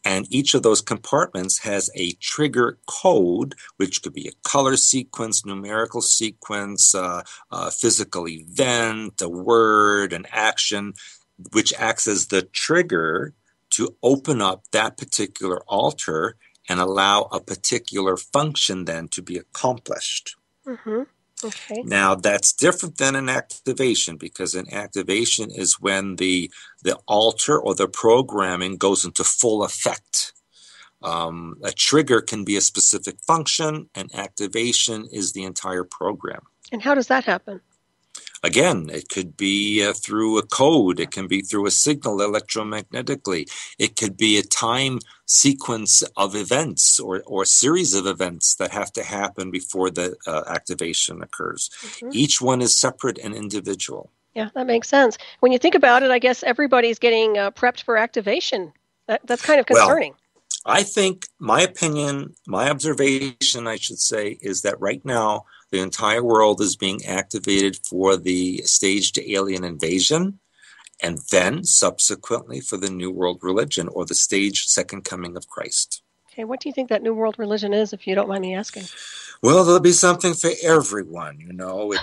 B: And each of those compartments has a trigger code, which could be a color sequence, numerical sequence, a physical event, a word, an action, which acts as the trigger to open up that particular altar and allow a particular function then to be accomplished.
A: Okay.
B: Now, that's different than an activation, because an activation is when the altar or the programming goes into full effect. A trigger can be a specific function, and activation is the entire program.
A: And how does that happen?
B: Again, it could be through a code. It can be through a signal electromagnetically. It could be a time sequence of events or series of events that have to happen before the activation occurs. Each one is separate and individual.
A: Yeah, that makes sense. When you think about it, I guess everybody's getting prepped for activation. That's kind of
B: Well,
A: concerning.
B: I think my opinion, my observation, I should say, is that right now the entire world is being activated for the staged alien invasion and then subsequently for the New World Religion or the staged second coming of Christ.
A: Okay, what do you think that New World Religion is, if you don't mind me asking?
B: Well, there'll be something for everyone. It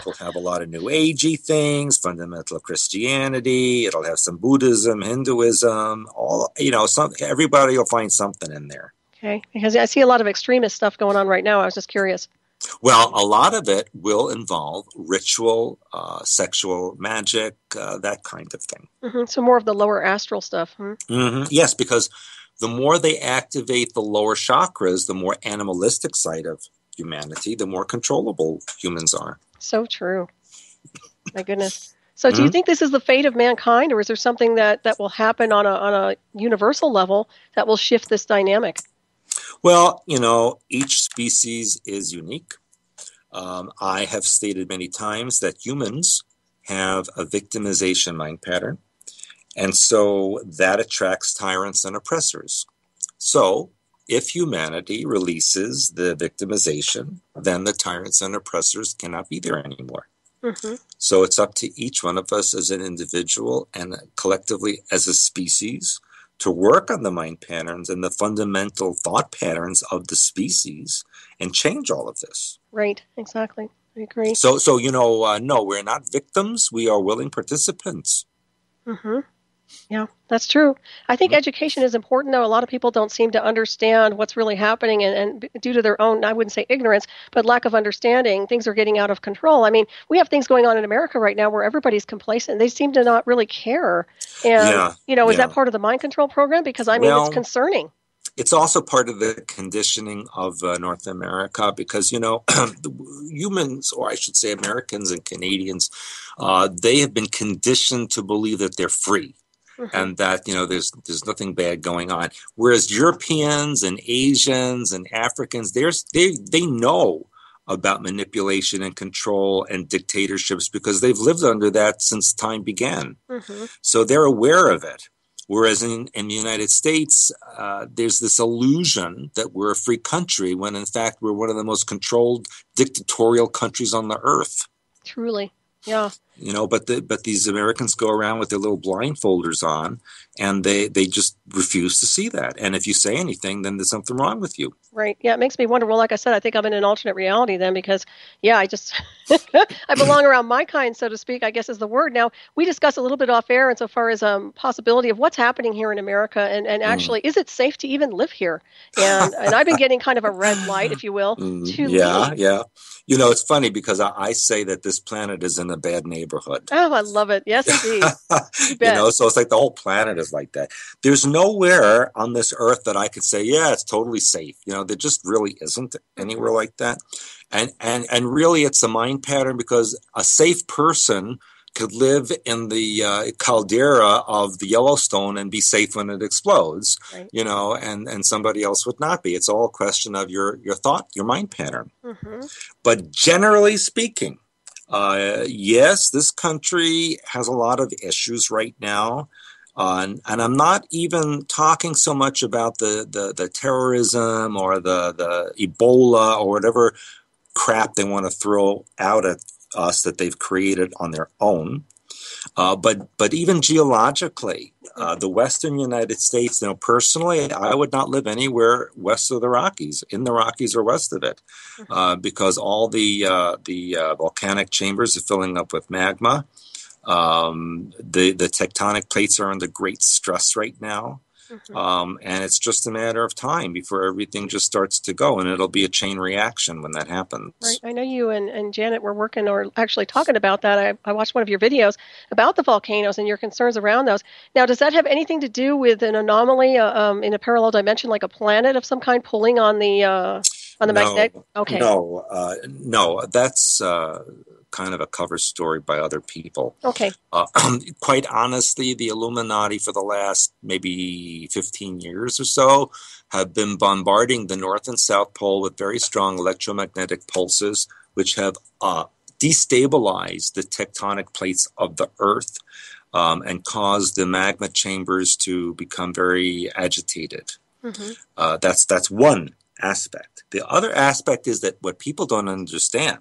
B: will have a lot of New Agey things, fundamental Christianity. It'll have some Buddhism, Hinduism, everybody will find something in there.
A: Okay, because I see a lot of extremist stuff going on right now. I was just curious.
B: Well, a lot of it will involve ritual, sexual magic, that kind of thing.
A: Mm-hmm. So more of the lower astral stuff.
B: Mm-hmm. Yes, because the more they activate the lower chakras, the more animalistic side of humanity, the more controllable humans are.
A: So true. My goodness. So do you think this is the fate of mankind, or is there something that will happen on a universal level that will shift this dynamic?
B: Well, each species is unique. I have stated many times that humans have a victimization mind pattern, and so that attracts tyrants and oppressors. So if humanity releases the victimization, then the tyrants and oppressors cannot be there anymore. Mm-hmm. So it's up to each one of us as an individual and collectively as a species to work on the mind patterns and the fundamental thought patterns of the species and change all of this.
A: Right, exactly. I agree.
B: So no, we're not victims. We are willing participants.
A: Mm-hmm. Yeah, that's true. I think education is important, though. A lot of people don't seem to understand what's really happening, and due to their own, I wouldn't say ignorance, but lack of understanding, things are getting out of control. I mean, we have things going on in America right now where everybody's complacent. They seem to not really care. And, is that part of the mind control program? Because, it's concerning.
B: It's also part of the conditioning of North America because, humans, or I should say Americans and Canadians, they have been conditioned to believe that they're free. Mm-hmm. And that, there's nothing bad going on. Whereas Europeans and Asians and Africans, they know about manipulation and control and dictatorships because they've lived under that since time began. Mm-hmm. So they're aware of it. Whereas in the United States, there's this illusion that we're a free country when, in fact, we're one of the most controlled dictatorial countries on the earth.
A: Truly, yeah.
B: But these Americans go around with their little blindfolders on, and they just refuse to see that. And if you say anything, then there's something wrong with you.
A: Right. Yeah, it makes me wonder. Well, like I said, I think I'm in an alternate reality then because, I just I belong around my kind, so to speak, I guess is the word. Now, we discussed a little bit off air insofar as possibility of what's happening here in America and actually, is it safe to even live here? And I've been getting kind of a red light, if you will, to leave.
B: Yeah. It's funny because I say that this planet is in a bad neighborhood.
A: Oh, I love it. Yes, indeed.
B: So it's like the whole planet is like that. There's nowhere on this earth that I could say, yeah, it's totally safe. There just really isn't anywhere like that. And really it's a mind pattern because a safe person could live in the caldera of the Yellowstone and be safe when it explodes, right. And somebody else would not be. It's all a question of your thought, your mind pattern. Mm-hmm. But generally speaking, yes, this country has a lot of issues right now. And I'm not even talking so much about the terrorism or the Ebola or whatever crap they want to throw out at us that they've created on their own. But even geologically, the Western United States, personally, I would not live anywhere west of the Rockies, in the Rockies or west of it, because all the volcanic chambers are filling up with magma. The tectonic plates are under great stress right now. Mm-hmm. And it's just a matter of time before everything just starts to go, and it'll be a chain reaction when that happens.
A: Right. I know you and Janet were working or actually talking about that. I watched one of your videos about the volcanoes and your concerns around those. Now, does that have anything to do with an anomaly in a parallel dimension, like a planet of some kind pulling on the magnetic? Okay.
B: No, that's kind of a cover story by other people.
A: Okay.
B: Quite honestly, the Illuminati for the last maybe 15 years or so have been bombarding the North and South Pole with very strong electromagnetic pulses, which have destabilize the tectonic plates of the Earth and cause the magma chambers to become very agitated. That's one aspect. The other aspect is that what people don't understand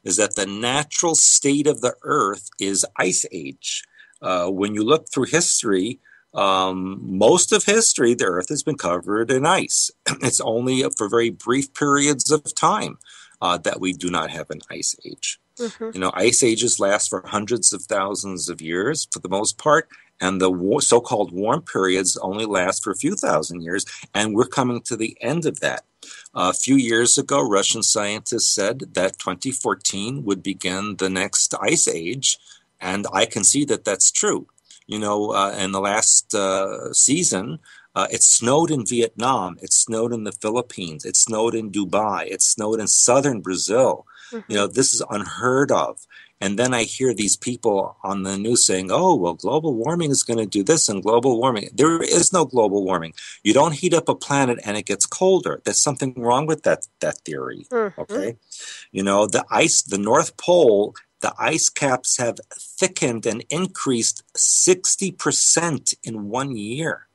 B: is that the natural state of the Earth is Ice Age. When you look through history, most of history, the Earth has been covered in ice. It's only for very brief periods of time that we do not have an Ice Age. Ice ages last for hundreds of thousands of years for the most part, and the so-called warm periods only last for a few thousand years, and we're coming to the end of that. A few years ago, Russian scientists said that 2014 would begin the next ice age, and I can see that that's true. In the last season, it snowed in Vietnam, it snowed in the Philippines, it snowed in Dubai, it snowed in southern Brazil. This is unheard of. And then I hear these people on the news saying, oh, well, global warming is going to do this and global warming. There is no global warming. You don't heat up a planet and it gets colder. There's something wrong with that theory. Okay. The North Pole, the ice caps have thickened and increased 60% in 1 year.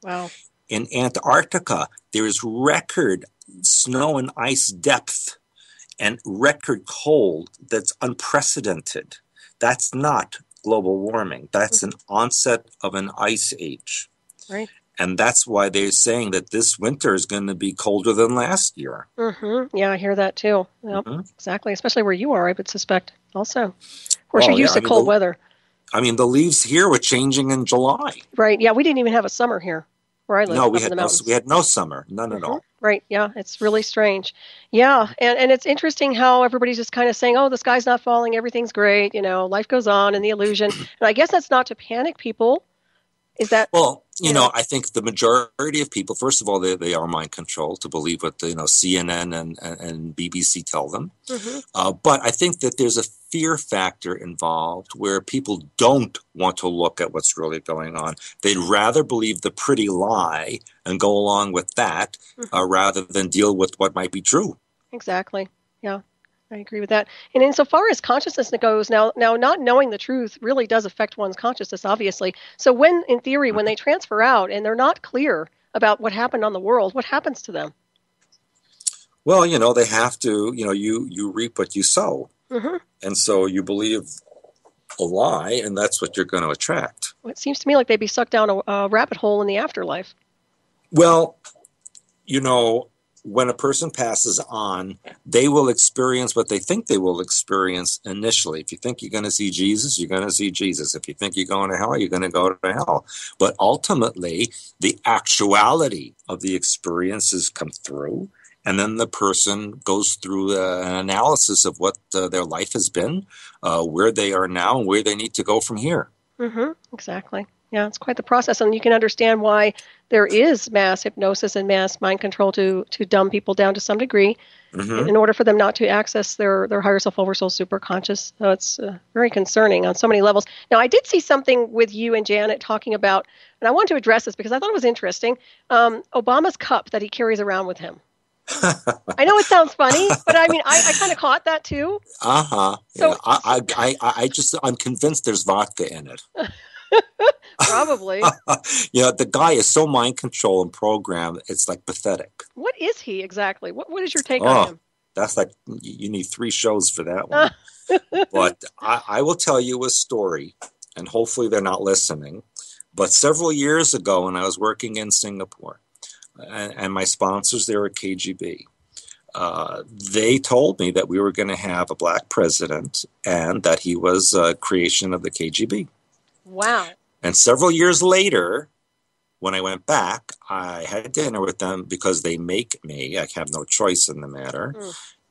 A: Wow.
B: In Antarctica, there is record snow and ice depth and record cold that's unprecedented. That's not global warming. That's an onset of an ice age.
A: Right.
B: And that's why they're saying that this winter is going to be colder than last year.
A: Yeah, I hear that too. Yep, exactly. Especially where you are, I would suspect also. Of course, you're used to cold weather.
B: The leaves here were changing in July.
A: Right. Yeah, we didn't even have a summer here where I live.
B: No, we had no summer. None at all.
A: Right. Yeah. It's really strange. Yeah. And it's interesting how everybody's just kind of saying, oh, the sky's not falling. Everything's great. Life goes on and the illusion. And I guess that's not to panic people. Is that? Well,
B: I think the majority of people, first of all, they are mind controlled to believe what CNN and BBC tell them. But I think that there's a fear factor involved where people don't want to look at what's really going on. They'd rather believe the pretty lie and go along with that rather than deal with what might be true.
A: Exactly. Yeah. I agree with that. And insofar as consciousness goes, now not knowing the truth really does affect one's consciousness, obviously. So when they transfer out and they're not clear about what happened on the world, what happens to them?
B: Well, they have to, you reap what you sow. And so you believe a lie, and that's what you're going to attract.
A: Well, it seems to me like they'd be sucked down a rabbit hole in the afterlife.
B: Well, when a person passes on, they will experience what they think they will experience initially. If you think you're going to see Jesus, you're going to see Jesus. If you think you're going to hell, you're going to go to hell. But ultimately, the actuality of the experiences come through, and then the person goes through an analysis of what their life has been, where they are now, and where they need to go from here.
A: Exactly. Yeah, it's quite the process, and you can understand why there is mass hypnosis and mass mind control to dumb people down to some degree in order for them not to access their higher self, oversoul, superconscious. So it's very concerning on so many levels. Now, I did see something with you and Janet talking about, and I want to address this because I thought it was interesting, Obama's cup that he carries around with him. I know it sounds funny, but I kind of caught that too. So,
B: yeah, I'm convinced there's vodka in it.
A: Probably.
B: The guy is so mind control and programmed, it's like pathetic.
A: What is he exactly? What is your take on him?
B: That's like, you need 3 shows for that one. But I will tell you a story, and hopefully they're not listening. But several years ago when I was working in Singapore, and my sponsors there at KGB, they told me that we were going to have a black president and that he was a creation of the KGB.
A: Wow.
B: And several years later, when I went back, I had dinner with them because they make me. I have no choice in the matter.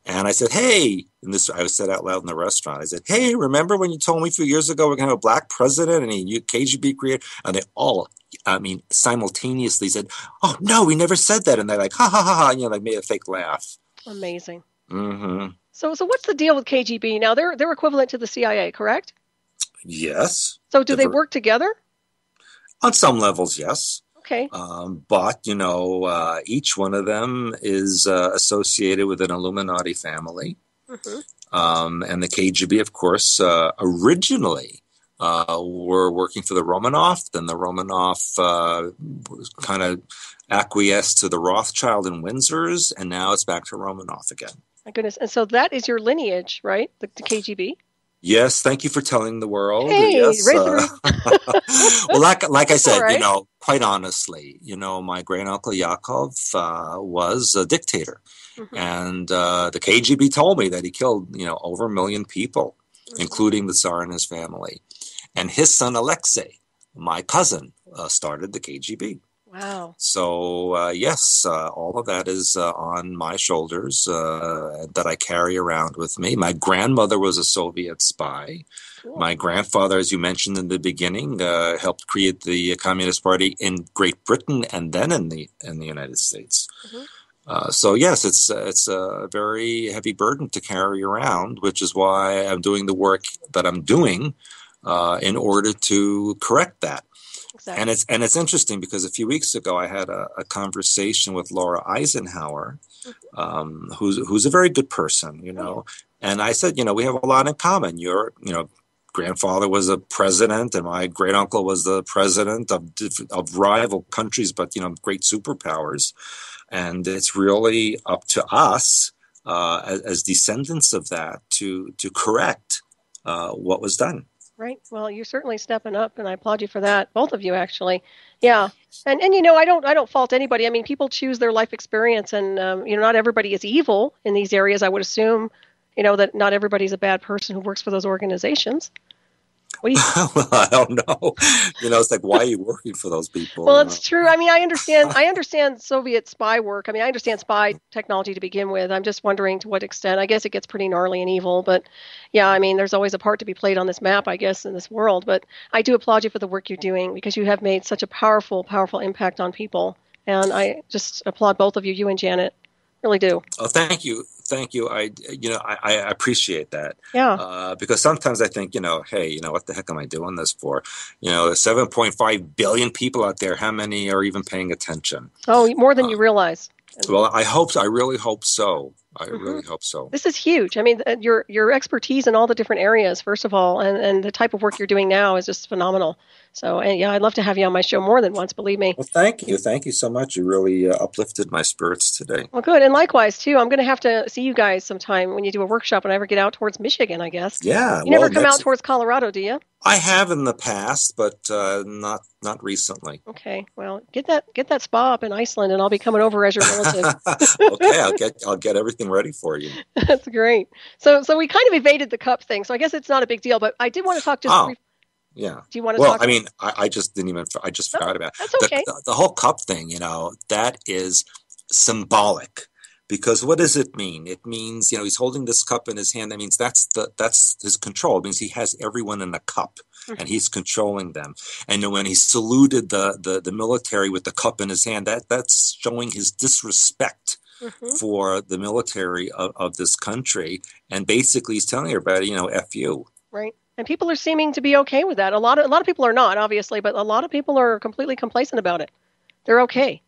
B: And I said, hey, and this I said out loud in the restaurant. I said, hey, remember when you told me a few years ago we're going to have a black president and he KGB created? And they all, simultaneously said, oh, no, we never said that. And they're like, ha, ha, ha, ha, like made a fake laugh.
A: Amazing. So what's the deal with KGB? Now, they're equivalent to the CIA, correct?
B: Yes.
A: So do they work together?
B: On some levels, yes.
A: Okay.
B: But, each one of them is associated with an Illuminati family. And the KGB, of course, originally were working for the Romanov. Then the Romanov kind of acquiesced to the Rothschild and Windsors, and now it's back to Romanov again.
A: My goodness. And so that is your lineage, right? The KGB?
B: Yes, thank you for telling the world.
A: Hey,
B: yes.
A: raise the roof.
B: Well, like I said,
A: right.
B: quite honestly, my great uncle Yakov was a dictator, and the KGB told me that he killed over 1 million people, including the Tsar and his family, and his son Alexei, my cousin, started the KGB.
A: Wow.
B: So, yes, all of that is on my shoulders that I carry around with me. My grandmother was a Soviet spy. Cool. My grandfather, as you mentioned in the beginning, helped create the Communist Party in Great Britain and then in the United States. So, yes, it's a very heavy burden to carry around, which is why I'm doing the work that I'm doing in order to correct that. Exactly. And it's interesting because a few weeks ago I had a conversation with Laura Eisenhower, who's a very good person, and I said, we have a lot in common. Your grandfather was a president, and my great uncle was the president of rival countries, but great superpowers, and it's really up to us as descendants of that to correct what was done.
A: Right. Well, you're certainly stepping up, and I applaud you for that. Both of you, actually. Yeah. And I don't fault anybody. I mean, people choose their life experience, and not everybody is evil in these areas. I would assume, that not everybody's a bad person who works for those organizations. What do you
B: Well, I don't know. It's like, why are you working for those people?
A: Well, it's true. I mean, I understand Soviet spy work. I mean, I understand spy technology to begin with. I'm just wondering to what extent. I guess it gets pretty gnarly and evil. But, yeah, I mean, there's always a part to be played on this map, I guess, in this world. But I do applaud you for the work you're doing because you have made such a powerful, powerful impact on people. And I just applaud both of you, you and Janet. Really do.
B: Oh, thank you. I appreciate that.
A: Yeah.
B: Because sometimes I think, hey, what the heck am I doing this for? 7.5 billion people out there. How many are even paying attention?
A: Oh, more than you realize.
B: Well, I really hope so. I really hope so.
A: This is huge. I mean, your expertise in all the different areas, first of all, and the type of work you're doing now is just phenomenal. So, yeah, I'd love to have you on my show more than once, believe me.
B: Well, thank you. Thank you so much. You really uplifted my spirits today.
A: Well, good. And likewise, too, I'm going to have to see you guys sometime when you do a workshop when I ever get out towards Michigan, I guess.
B: Yeah.
A: You never come out towards Colorado, do you?
B: I have in the past, but not recently.
A: Okay. Well, get that spa up in Iceland, and I'll be coming over as your relative.
B: Okay, I'll get everything ready for you.
A: That's great. So we kind of evaded the cup thing, so I guess it's not a big deal. But I did want to talk just briefly.
B: Yeah.
A: Do you want to talk?
B: Well, I mean, I just didn't even. I just forgot about it.
A: That's okay.
B: The whole cup thing. That is symbolic. Because what does it mean? It means, he's holding this cup in his hand. That means that's his control. It means he has everyone in a cup and he's controlling them. And when he saluted the military with the cup in his hand, that's showing his disrespect for the military of this country. And basically he's telling everybody, F you.
A: Right. And people are seeming to be okay with that. A lot of people are not, obviously, but a lot of people are completely complacent about it. They're okay.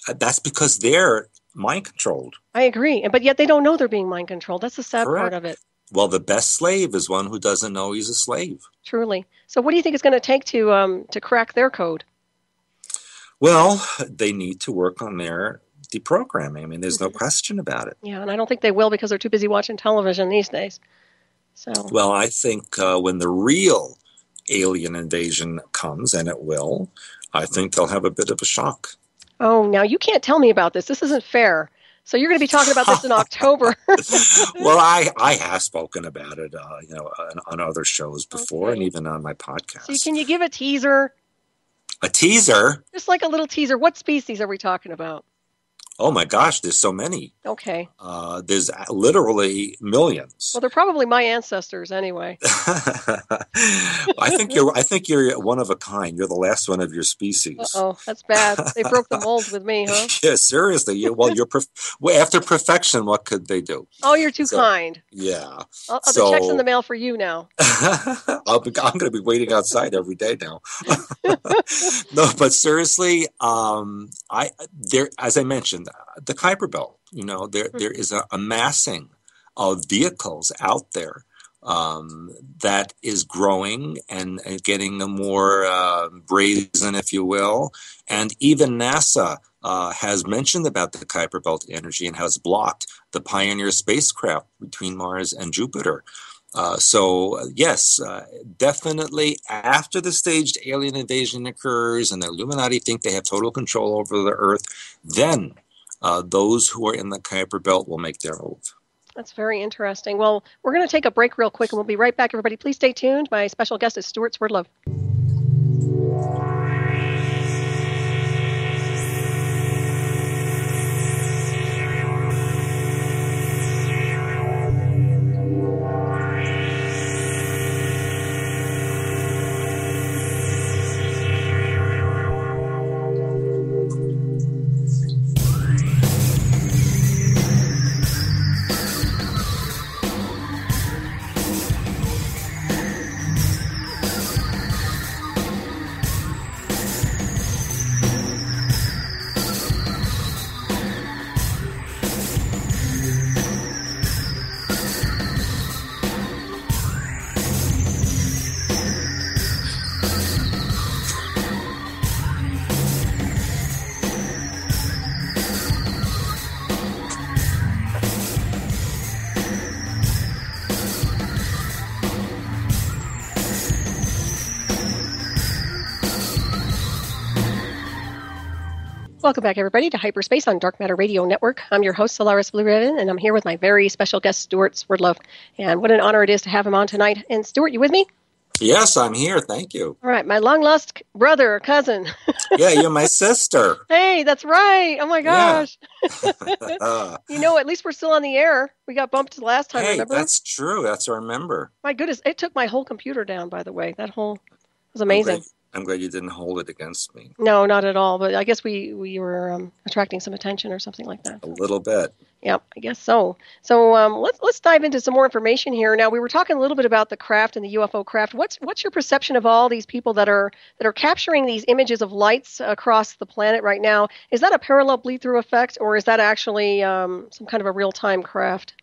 B: That's because they're mind controlled.
A: I agree. But yet they don't know they're being mind controlled. That's the sad part of it.
B: Well, the best slave is one who doesn't know he's a slave.
A: Truly. So what do you think it's going to take to crack their code?
B: Well, they need to work on their deprogramming. I mean, there's no question about it.
A: Yeah, and I don't think they will because they're too busy watching television these days. So.
B: Well, I think when the real alien invasion comes, and it will, I think they'll have a bit of a shock.
A: Oh, now you can't tell me about this. This isn't fair. So you're going to be talking about this in October.
B: Well, I have spoken about it, on other shows before, and even on my podcast.
A: So can you give a teaser?
B: A teaser?
A: Just like a little teaser. What species are we talking about?
B: Oh my gosh, there's so many.
A: Okay.
B: There's literally millions.
A: Well, they're probably my ancestors anyway.
B: I think you're one of a kind. You're the last one of your species.
A: Oh, that's bad. They broke the mold with me, huh?
B: Yeah, seriously. After perfection, what could they do?
A: Oh, you're too kind.
B: Yeah.
A: The check's in the mail for you now.
B: I'm going to be waiting outside every day now. No, but seriously, as I mentioned, the Kyper Belt, there is a massing of vehicles out there that is growing and getting more brazen, if you will. And even NASA has mentioned about the Kuiper Belt energy and has blocked the Pioneer spacecraft between Mars and Jupiter. Yes, definitely after the staged alien invasion occurs and the Illuminati think they have total control over the Earth, then those who are in the Kuiper Belt will make their move.
A: That's very interesting. Well, we're going to take a break real quick, and we'll be right back, everybody. Please stay tuned. My special guest is Stewart Swerdlow. Welcome back, everybody, to Hyperspace on Dark Matter Radio Network. I'm your host, Solaris BlueRaven, and I'm here with my very special guest, Stewart Swerdlow. And what an honor it is to have him on tonight. And Stewart, you with me?
B: Yes, I'm here. Thank you.
A: All right, my long-lost brother, cousin.
B: Yeah, you're my sister.
A: Hey, that's right. Oh, my gosh.
B: Yeah.
A: At least we're still on the air. We got bumped last time, remember?
B: That's true. That's what I remember.
A: My goodness, it took my whole computer down, by the way. That whole was amazing.
B: I'm glad you didn't hold it against me.
A: No, not at all. But I guess we were attracting some attention or something like that.
B: A little bit.
A: Yeah, I guess so. So let's dive into some more information here. Now, we were talking a little bit about the craft and the UFO craft. What's your perception of all these people that are capturing these images of lights across the planet right now? Is that a parallel bleed-through effect, or is that actually some kind of a real-time craft?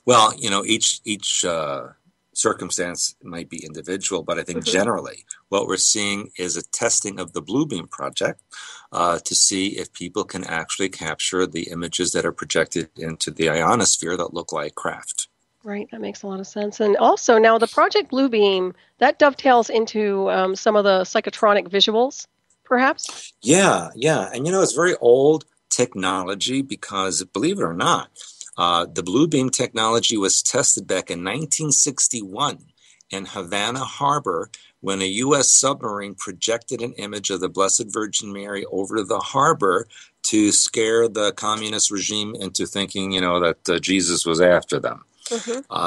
B: Well, each circumstance might be individual, but I think generally what we're seeing is a testing of the Bluebeam project to see if people can actually capture the images that are projected into the ionosphere that look like craft.
A: Right, that makes a lot of sense. And also now the Project Bluebeam, that dovetails into some of the psychotronic visuals, perhaps?
B: Yeah. And it's very old technology because, believe it or not, the Bluebeam technology was tested back in 1961 in Havana Harbor when a U.S. submarine projected an image of the Blessed Virgin Mary over the harbor to scare the communist regime into thinking, that Jesus was after them.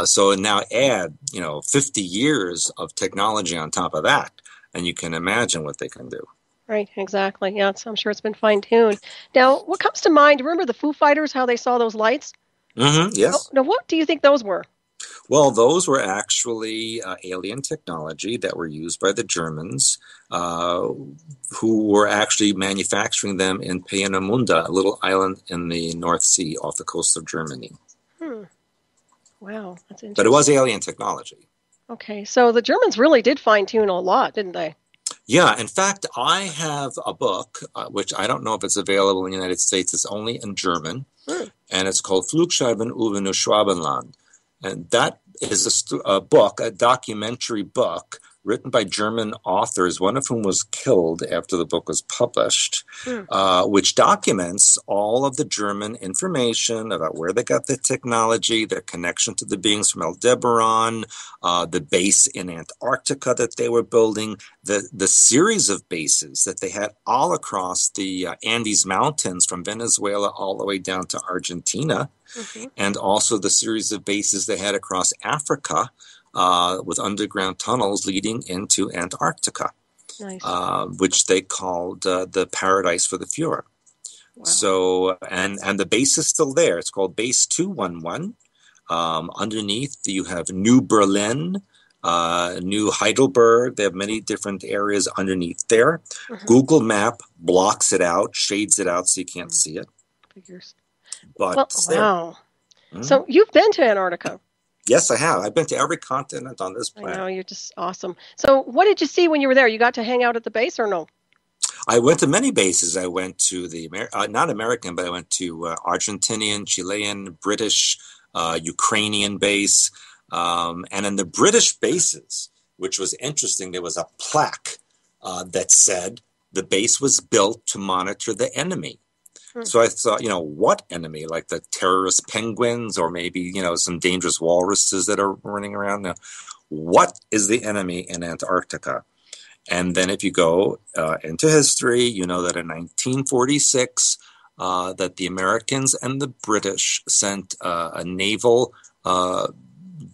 B: So now add, 50 years of technology on top of that, and you can imagine what they can do.
A: Right, exactly. Yeah, I'm sure it's been fine-tuned. Now, what comes to mind, remember the Foo Fighters, how they saw those lights?
B: Yes.
A: Now, what do you think those were?
B: Well, those were actually alien technology that were used by the Germans, who were actually manufacturing them in Peenemünde, a little island in the North Sea off the coast of Germany.
A: Wow, that's interesting.
B: But it was alien technology.
A: Okay, so the Germans really did fine-tune a lot, didn't they?
B: Yeah, in fact, I have a book, which I don't know if it's available in the United States. It's only in German, and it's called Flugscheiben über das Schwabenland. And that is a book, a documentary book, written by German authors, one of whom was killed after the book was published, which documents all of the German information about where they got the technology, their connection to the beings from Aldebaran, the base in Antarctica that they were building, the series of bases that they had all across the Andes Mountains from Venezuela all the way down to Argentina, and also the series of bases they had across Africa, with underground tunnels leading into Antarctica, which they called the paradise for the Fuhrer. Wow. So, and the base is still there. It's called Base 211. Underneath, you have New Berlin, New Heidelberg. They have many different areas underneath there. Google Map blocks it out, shades it out so you can't see it.
A: Figures.
B: But
A: well, wow. So you've been to Antarctica.
B: Yes, I have. I've been to every continent on this planet.
A: I know, you're just awesome. So what did you see when you were there? You got to hang out at the base or no?
B: I went to many bases. I went to the, not American, but I went to Argentinian, Chilean, British, Ukrainian base. And in the British bases, which was interesting, there was a plaque that said the base was built to monitor the enemy. So I thought, what enemy? Like the terrorist penguins or maybe, some dangerous walruses that are running around. Now, what is the enemy in Antarctica? And then if you go into history, you know that in 1946, that the Americans and the British sent a naval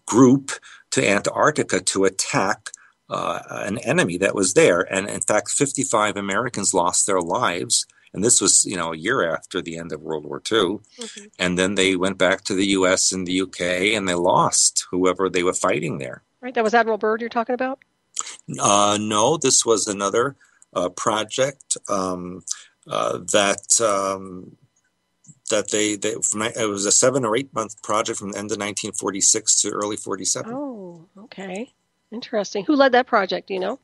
B: group to Antarctica to attack an enemy that was there. And in fact, 55 Americans lost their lives. And this was, a year after the end of World War II. And then they went back to the U.S. and the U.K. and they lost whoever they were fighting there.
A: Right. That was Admiral Byrd you're talking about?
B: No, this was another project that it was a 7 or 8 month project from the end of 1946 to early 47.
A: Oh, okay. Interesting. Who led that project, do you know?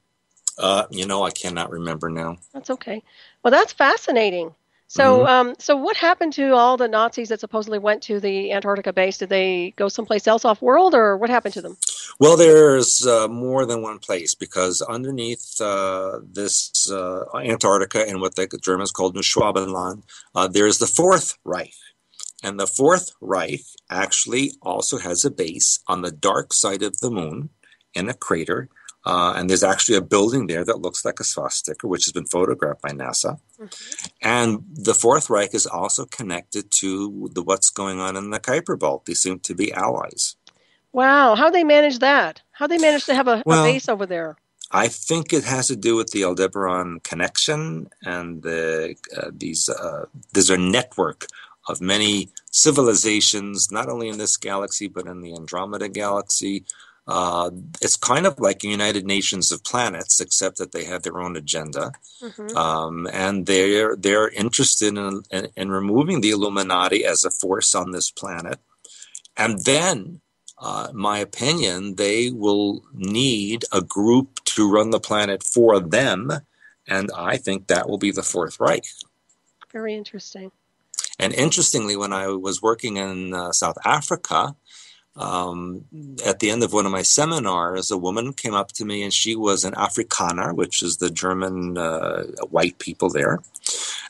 B: I cannot remember now.
A: That's okay. Well, that's fascinating. So, so what happened to all the Nazis that supposedly went to the Antarctica base? Did they go someplace else off world, or what happened to them?
B: Well, there's more than one place, because underneath this Antarctica and what the Germans called Schwabenland, there's the Fourth Reich. And the Fourth Reich actually also has a base on the dark side of the moon in a crater. And there's actually a building there that looks like a swastika, which has been photographed by NASA. And the Fourth Reich is also connected to what's going on in the Kyper Belt. They seem to be allies.
A: Wow. How they manage that? How they manage to have a base over there?
B: I think it has to do with the Aldebaran connection, and there's a network of many civilizations, not only in this galaxy, but in the Andromeda galaxy. It's kind of like a United Nations of planets, except that they have their own agenda. And they're interested in removing the Illuminati as a force on this planet. And then, my opinion, they will need a group to run the planet for them. And I think that will be the Fourth Reich.
A: Very interesting.
B: And interestingly, when I was working in South Africa, at the end of one of my seminars, a woman came up to me, and she was an Afrikaner, which is the German white people there.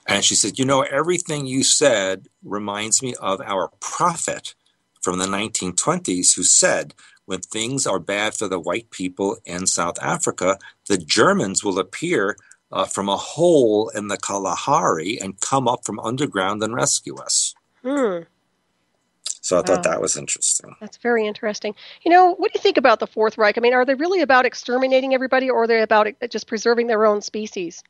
B: And she said, everything you said reminds me of our prophet from the 1920s, who said, when things are bad for the white people in South Africa, the Germans will appear from a hole in the Kalahari and come up from underground and rescue us. So I thought that was interesting.
A: That's very interesting. What do you think about the Fourth Reich? I mean, are they really about exterminating everybody, or are they about just preserving their own species?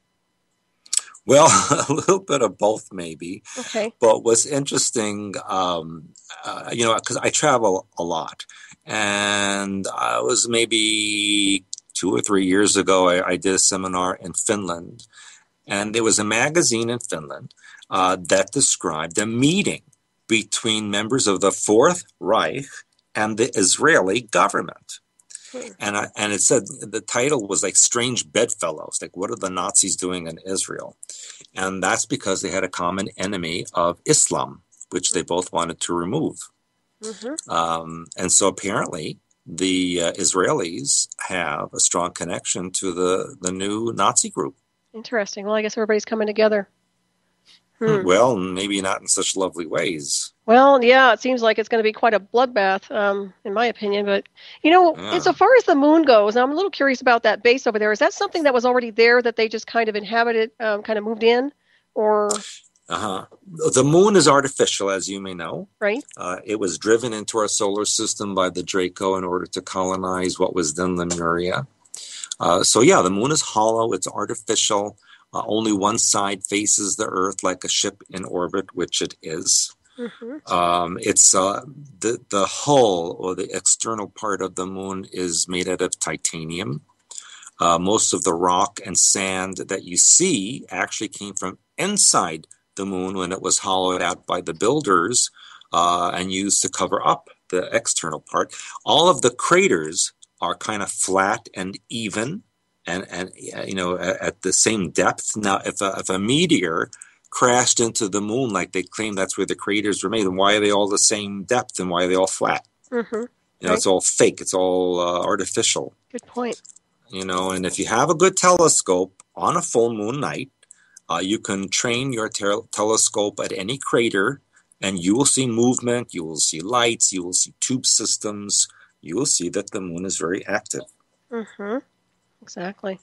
B: Well, a little bit of both, maybe.
A: Okay.
B: But what's interesting, because I travel a lot, and I was maybe 2 or 3 years ago, I did a seminar in Finland, and there was a magazine in Finland that described a meeting between members of the Fourth Reich and the Israeli government. And it said, the title was like Strange Bedfellows, like what are the Nazis doing in Israel? And that's because they had a common enemy of Islam, which they both wanted to remove. And so apparently the Israelis have a strong connection to the new Nazi group. Interesting.
A: Well, I guess everybody's coming together.
B: Well, maybe not in such lovely ways.
A: Well, yeah, it seems like it's going to be quite a bloodbath, in my opinion. But, as far as the moon goes, I'm a little curious about that base over there. Is that something that was already there that they just kind of inhabited, kind of moved in? Or...
B: The moon is artificial, as you may know.
A: Right.
B: It was driven into our solar system by the Draco in order to colonize what was then Lemuria. The moon is hollow. It's artificial. Only one side faces the Earth like a ship in orbit, which it is. It's the hull, or the external part of the moon, is made out of titanium. Most of the rock and sand that you see actually came from inside the moon when it was hollowed out by the builders. and used to cover up the external part. All of the craters are kind of flat and even, and at the same depth. Now, if a meteor crashed into the moon, like they claim that's where the craters were made, then why are they all the same depth, and why are they all flat?
A: Mm-hmm.
B: It's all fake. It's all artificial.
A: Good point.
B: And if you have a good telescope on a full moon night, you can train your telescope at any crater, and you will see movement, you will see lights, you will see tube systems, you will see that the moon is very active.
A: Mm-hmm. Exactly.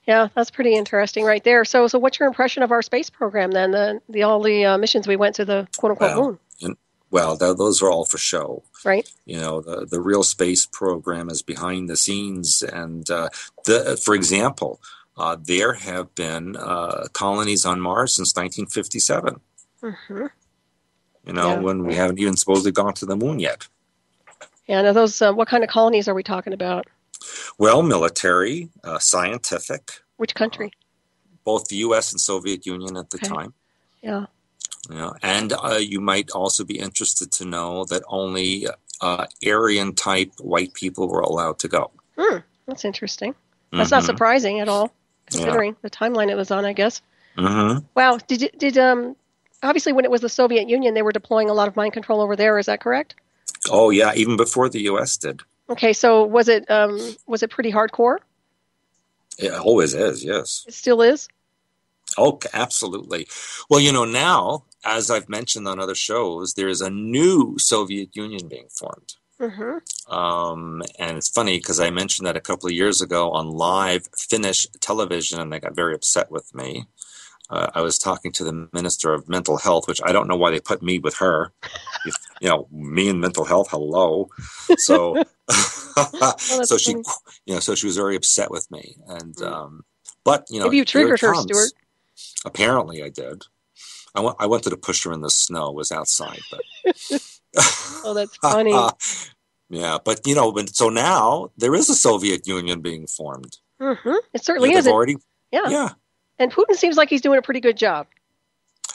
A: Yeah, that's pretty interesting right there. So what's your impression of our space program then? All the missions we went to the quote-unquote moon?
B: Those are all for show.
A: Right.
B: The real space program is behind the scenes. And for example, there have been colonies on Mars since 1957.
A: Mm-hmm.
B: When we haven't even supposedly gone to the moon yet.
A: Yeah, now those, what kind of colonies are we talking about?
B: Well, military, scientific.
A: Which country?
B: Both the U.S. and Soviet Union at the time.
A: Yeah.
B: And you might also be interested to know that only Aryan-type white people were allowed to go.
A: That's interesting. That's not surprising at all, considering the timeline it was on, I guess.
B: Mm-hmm.
A: Wow. Did obviously when it was the Soviet Union, they were deploying a lot of mind control over there. Is that correct?
B: Oh, yeah, even before the U.S. did.
A: Okay, so was it pretty hardcore?
B: It always is, yes.
A: It still is?
B: Oh, absolutely. Well, now, as I've mentioned on other shows, there's a new Soviet Union being formed. Mm-hmm. And it's funny because I mentioned that a couple of years ago on live Finnish television, and they got very upset with me. I was talking to the Minister of Mental Health, which I don't know why they put me with her. Me and mental health, hello. So, so she was very upset with me, and but
A: maybe you triggered her, Stewart.
B: Apparently, I did. I wanted to push her in the snow. It was outside, but
A: oh, that's funny.
B: Yeah, but so now there is a Soviet Union being formed.
A: Mm-hmm. It certainly is.
B: Yeah.
A: And Putin seems like he's doing a pretty good job.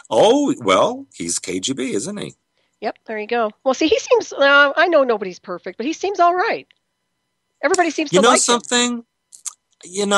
B: Oh, well, he's KGB, isn't he?
A: Yep, there you go. Well, see, he seems, I know nobody's perfect, but he seems all right. Everybody seems to like
B: something?
A: him.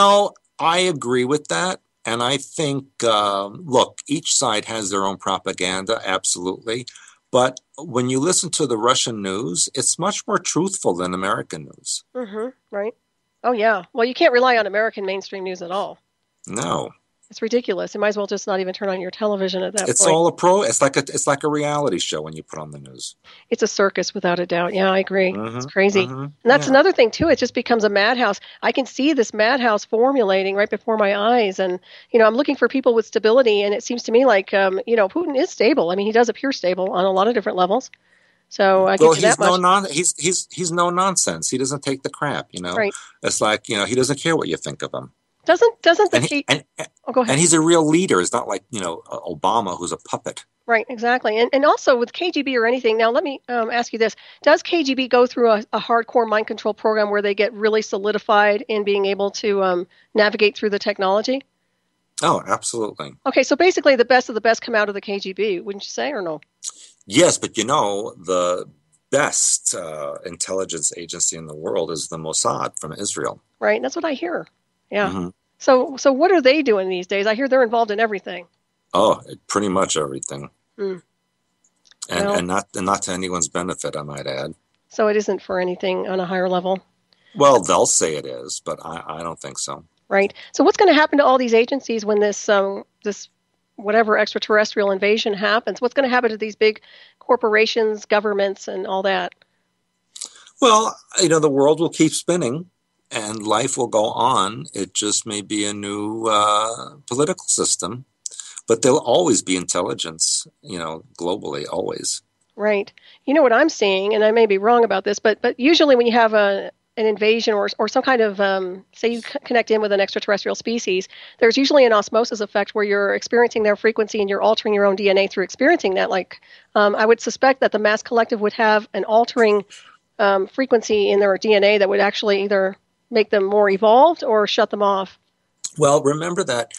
B: I agree with that. And I think, look, each side has their own propaganda, absolutely. But when you listen to the Russian news, it's much more truthful than American news.
A: Mm-hmm, right. Oh, yeah. Well, you can't rely on American mainstream news at all.
B: No.
A: It's ridiculous. You might as well just not even turn on your television at that point.
B: It's all it's like a reality show when you put on the news. It's
A: a circus without a doubt. Yeah, I agree. Mm-hmm, it's crazy. Mm-hmm, and that's another thing too. It just becomes a madhouse. I can see this madhouse formulating right before my eyes, and I'm looking for people with stability, and it seems to me like Putin is stable. I mean, he does appear stable on a lot of different levels. So I give you that much.
B: He's no nonsense. He doesn't take the crap.
A: Right.
B: It's like he doesn't care what you think of him.
A: Doesn't the go ahead.
B: And he's a real leader. It's not like Obama, who's a puppet.
A: Right, exactly. And also with KGB or anything. Now let me ask you this: does KGB go through a hardcore mind control program where they get really solidified in being able to navigate through the technology?
B: Oh, absolutely.
A: Okay, so basically the best of the best come out of the KGB, wouldn't you say, or no?
B: Yes, but the best intelligence agency in the world is the Mossad from Israel.
A: Right, that's what I hear. Yeah. Mm-hmm. So what are they doing these days? I hear they're involved in everything.
B: Oh, pretty much everything. Mm. And not to anyone's benefit, I might add.
A: So it isn't for anything on a higher level?
B: Well, they'll say it is, but I don't think so.
A: Right. So what's going to happen to all these agencies when this whatever extraterrestrial invasion happens? What's going to happen to these big corporations, governments, and all that?
B: Well, the world will keep spinning. And life will go on. It just may be a new political system, but there'll always be intelligence, globally, always.
A: Right. You know what I'm seeing, and I may be wrong about this, but usually when you have an invasion or some kind of, say you connect in with an extraterrestrial species, there's usually an osmosis effect where you're experiencing their frequency and you're altering your own DNA through experiencing that. Like, I would suspect that the mass collective would have an altering frequency in their DNA that would actually either make them more evolved or shut them off.
B: Well, remember that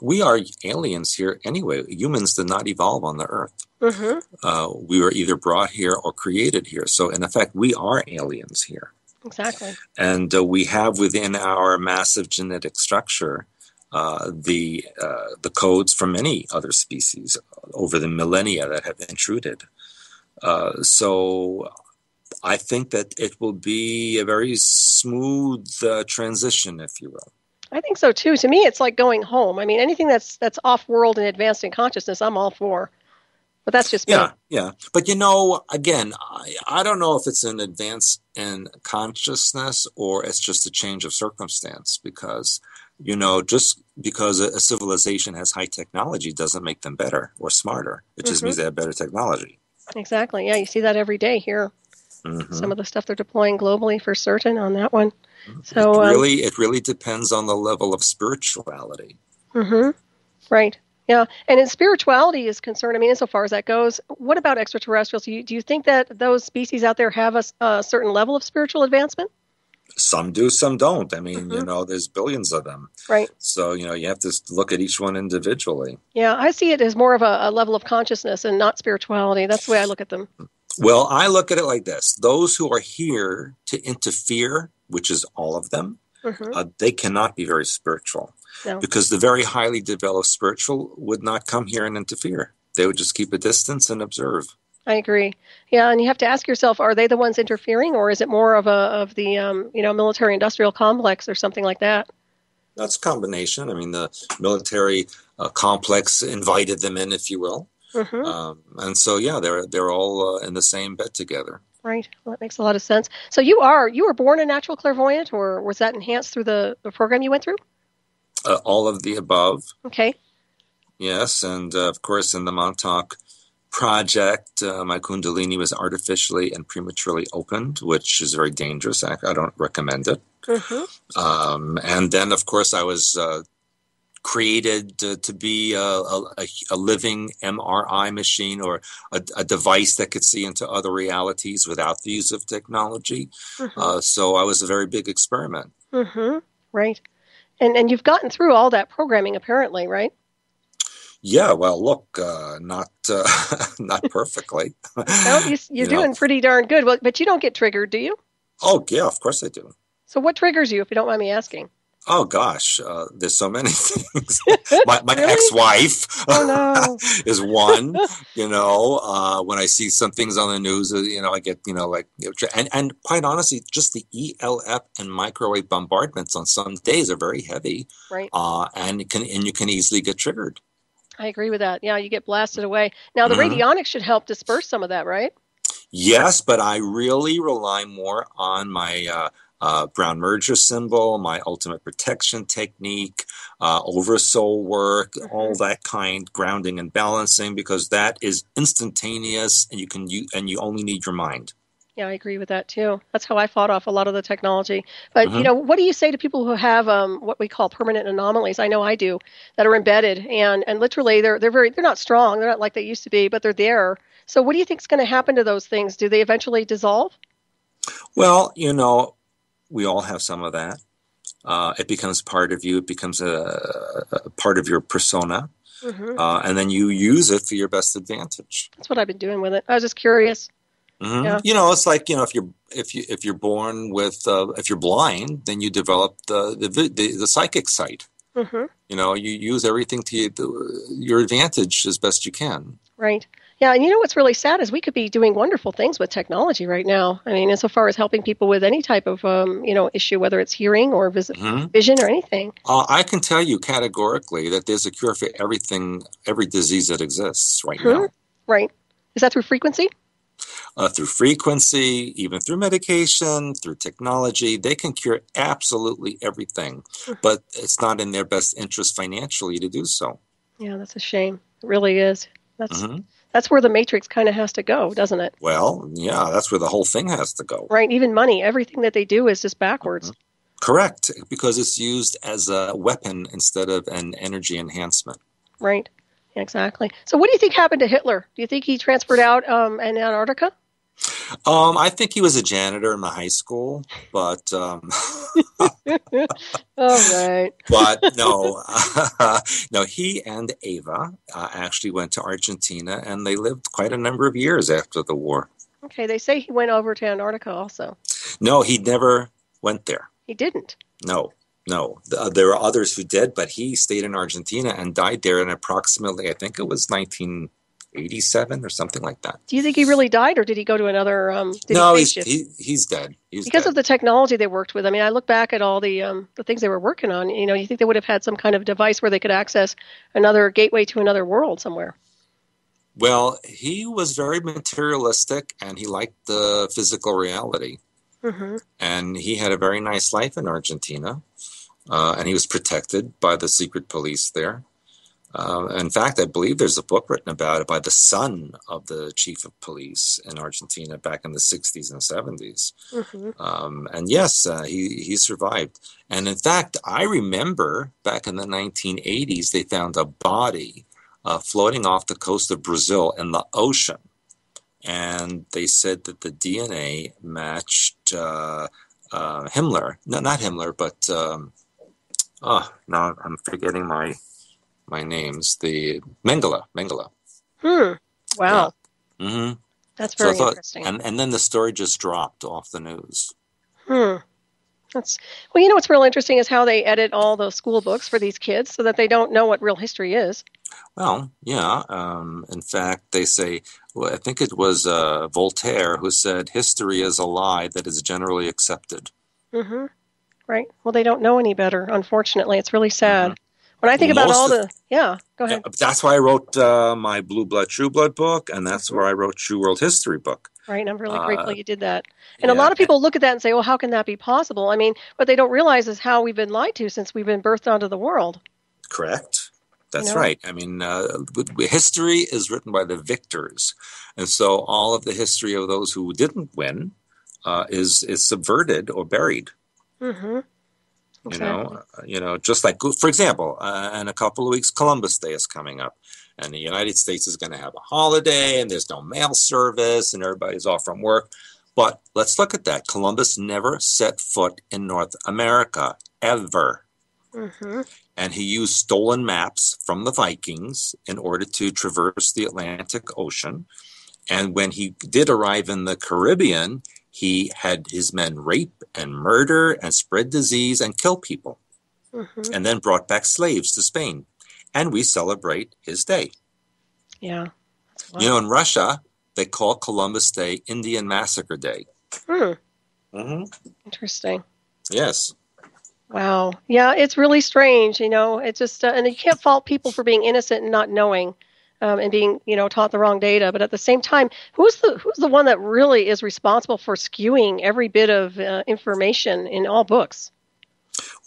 B: we are aliens here anyway. Humans did not evolve on the Earth. We were either brought here or created here. So, in effect, we are aliens here.
A: Exactly.
B: And we have within our massive genetic structure the codes from many other species over the millennia that have intruded. So I think that it will be a very smooth transition, if you will.
A: I think so too. To me, it's like going home. I mean, anything that's off-world and advanced in consciousness, I'm all for. But that's just me.
B: Yeah. But again, I don't know if it's an advance in consciousness or it's just a change of circumstance, because just because a civilization has high technology doesn't make them better or smarter. It just means they have better technology.
A: Exactly. Yeah, you see that every day here. Some of the stuff they're deploying globally, for certain, on that one. So
B: it really depends on the level of spirituality.
A: Right. Yeah. And in spirituality is concerned, I mean, insofar as that goes, what about extraterrestrials? Do you think that those species out there have a certain level of spiritual advancement?
B: Some do, some don't. I mean, there's billions of them.
A: Right.
B: So, you have to look at each one individually.
A: Yeah, I see it as more of a level of consciousness and not spirituality. That's the way I look at them.
B: Well, I look at it like this. Those who are here to interfere, which is all of them, they cannot be very spiritual. No. Because the very highly developed spiritual would not come here and interfere. They would just keep a distance and observe.
A: I agree. Yeah, and you have to ask yourself, are they the ones interfering, or is it more of the military-industrial complex or something like that?
B: That's a combination. I mean, the military complex invited them in, if you will. And so, yeah, they're all in the same bed together.
A: Right. Well, that makes a lot of sense. So you were born a natural clairvoyant, or was that enhanced through the program you went through?
B: All of the above.
A: Okay.
B: Yes, and of course in the Montauk project, my Kundalini was artificially and prematurely opened, which is very dangerous. I don't recommend it. And then, of course, I was created to be a living MRI machine, or a device that could see into other realities without the use of technology. So I was a very big experiment.
A: Right. And you've gotten through all that programming, apparently, right?
B: Yeah, well, look, not perfectly.
A: Well, you're doing pretty darn good. Well, but you don't get triggered, do you?
B: Oh, yeah, of course I do.
A: So what triggers you, if you don't mind me asking?
B: Oh, gosh, there's so many things. My
A: Really?
B: ex-wife is one, when I see some things on the news, I get, and quite honestly, just the ELF and microwave bombardments on some days are very heavy.
A: Right.
B: And you can easily get triggered.
A: I agree with that. Yeah, you get blasted away. Now, the radionics should help disperse some of that, right?
B: Yes, but I really rely more on my brown merger symbol, my ultimate protection technique, oversoul work, all that kind, grounding and balancing, because that is instantaneous, and you only need your mind.
A: Yeah, I agree with that too. That's how I fought off a lot of the technology. But what do you say to people who have what we call permanent anomalies? I know I do, that are embedded, and literally they're not strong. They're not like they used to be, but they're there. So what do you think is going to happen to those things? Do they eventually dissolve?
B: Well, we all have some of that. It becomes part of you. It becomes a part of your persona. And then you use it for your best advantage.
A: That's what I've been doing with it. I was just curious. Yeah.
B: It's like, if you're born with, if you're blind, then you develop the psychic sight. You use everything to your advantage as best you can.
A: Right. Yeah, and what's really sad is we could be doing wonderful things with technology right now. I mean, insofar as helping people with any type of, issue, whether it's hearing or vision or anything.
B: I can tell you categorically that there's a cure for every disease that exists right now.
A: Right. Is that through frequency?
B: Through frequency, even through medication, through technology. They can cure absolutely everything, but it's not in their best interest financially to do so. Yeah,
A: that's a shame. It really is. That's where the matrix kind of has to go, doesn't it?
B: Well, yeah, that's where the whole thing has to go.
A: Right, even money. Everything that they do is just backwards.
B: Correct, because it's used as a weapon instead of an energy enhancement.
A: Right, exactly. So what do you think happened to Hitler? Do you think he transferred out in Antarctica?
B: I think he was a janitor in my high school, but
A: All right.
B: But no, no, he and Ava actually went to Argentina, and they lived quite a number of years after the war.
A: Okay, they say he went over to Antarctica also.
B: No, he never went there.
A: He didn't.
B: No. There were others who did, but he stayed in Argentina and died there in approximately, I think it was 1987 or something like that.
A: Do you think he really died, or did he go to another?
B: No, he's dead.
A: Because
B: dead.
A: of the technology they worked with. I mean, I look back at all the things they were working on. You know, you think they would have had some kind of device where they could access another gateway to another world somewhere.
B: Well, he was very materialistic, and he liked the physical reality. Mm-hmm. And he had a very nice life in Argentina, and he was protected by the secret police there. In fact, I believe there's a book written about it by the son of the chief of police in Argentina back in the 60s and 70s. Mm-hmm. And yes, he survived. And in fact, I remember back in the 1980s, they found a body floating off the coast of Brazil in the ocean. And they said that the DNA matched Himmler. No, not Himmler, but now I'm forgetting my names. The Mengele.
A: Wow.
B: Yeah. Mm-hmm.
A: That's very interesting.
B: And then the story just dropped off the news.
A: Well, you know what's real interesting is how they edit all the school books for these kids so that they don't know what real history is.
B: Well, yeah. In fact, they say, well, I think it was Voltaire who said, history is a lie that is generally accepted.
A: Mm-hmm. Right. Well, they don't know any better, unfortunately. It's really sad. Mm-hmm. When I think about all the... Yeah, go ahead.
B: That's why I wrote my Blue Blood, True Blood book, and that's where I wrote True World History book.
A: Right, and I'm really grateful you did that. And a lot of people look at that and say, well, how can that be possible? I mean, what they don't realize is how we've been lied to since we've been birthed onto the world.
B: Correct. That's right. I mean, history is written by the victors. And so all of the history of those who didn't win is subverted or buried. Mm-hmm. Exactly. You know, just like, for example, in a couple of weeks, Columbus Day is coming up. And the United States is going to have a holiday, and there's no mail service, and everybody's off from work. But let's look at that. Columbus never set foot in North America, ever. Mm-hmm. And he used stolen maps from the Vikings in order to traverse the Atlantic Ocean. And when he did arrive in the Caribbean, he had his men rape and murder and spread disease and kill people. Mm-hmm. And then brought back slaves to Spain. And we celebrate his day.
A: Yeah.
B: You know, in Russia, they call Columbus Day Indian Massacre Day.
A: Mm-hmm. Interesting.
B: Yes.
A: Wow. Yeah, it's really strange, you know. It's just, and you can't fault people for being innocent and not knowing and being, you know, taught the wrong data. But at the same time, who's the one that really is responsible for skewing every bit of information in all books?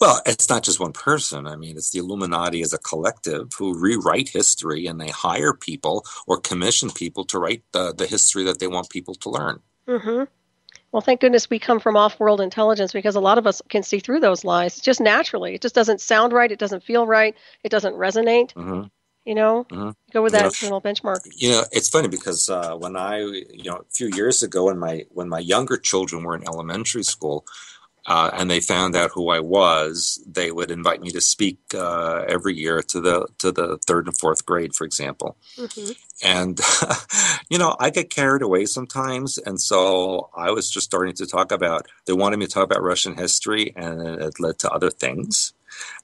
B: Well, it's not just one person. I mean, it's the Illuminati as a collective who rewrite history, and they hire people or commission people to write the history that they want people to learn. Mm-hmm.
A: Well, thank goodness we come from off-world intelligence, because a lot of us can see through those lies just naturally. It just doesn't sound right. It doesn't feel right. It doesn't resonate. Mm-hmm. You know, go with that internal benchmark.
B: You know, it's funny because when a few years ago when my younger children were in elementary school, and they found out who I was, they would invite me to speak every year to the third and fourth grade, for example. Mm-hmm. And, I get carried away sometimes. And so I was just starting to they wanted me to talk about Russian history, and it led to other things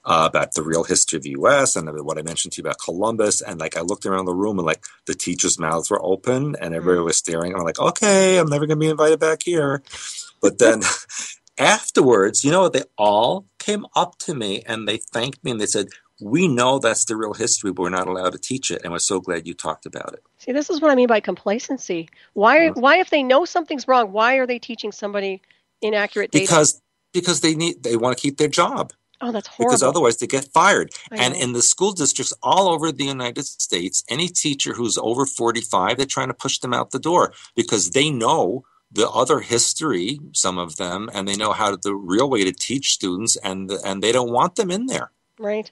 B: about the real history of the U.S. and what I mentioned to you about Columbus. And I looked around the room, and the teachers' mouths were open and everybody was staring. And I'm like, okay, I'm never going to be invited back here. But then... Afterwards, they all came up to me and they thanked me and they said, we know that's the real history, but we're not allowed to teach it. And we're so glad you talked about it.
A: See, this is what I mean by complacency. Why, if they know something's wrong, why are they teaching somebody inaccurate data?
B: Because they want to keep their job.
A: Oh, that's horrible.
B: Because otherwise they get fired. And in the school districts all over the United States, any teacher who's over 45, they're trying to push them out the door because they know the other history, some of them, and they know the real way to teach students, and they don't want them in there.
A: Right.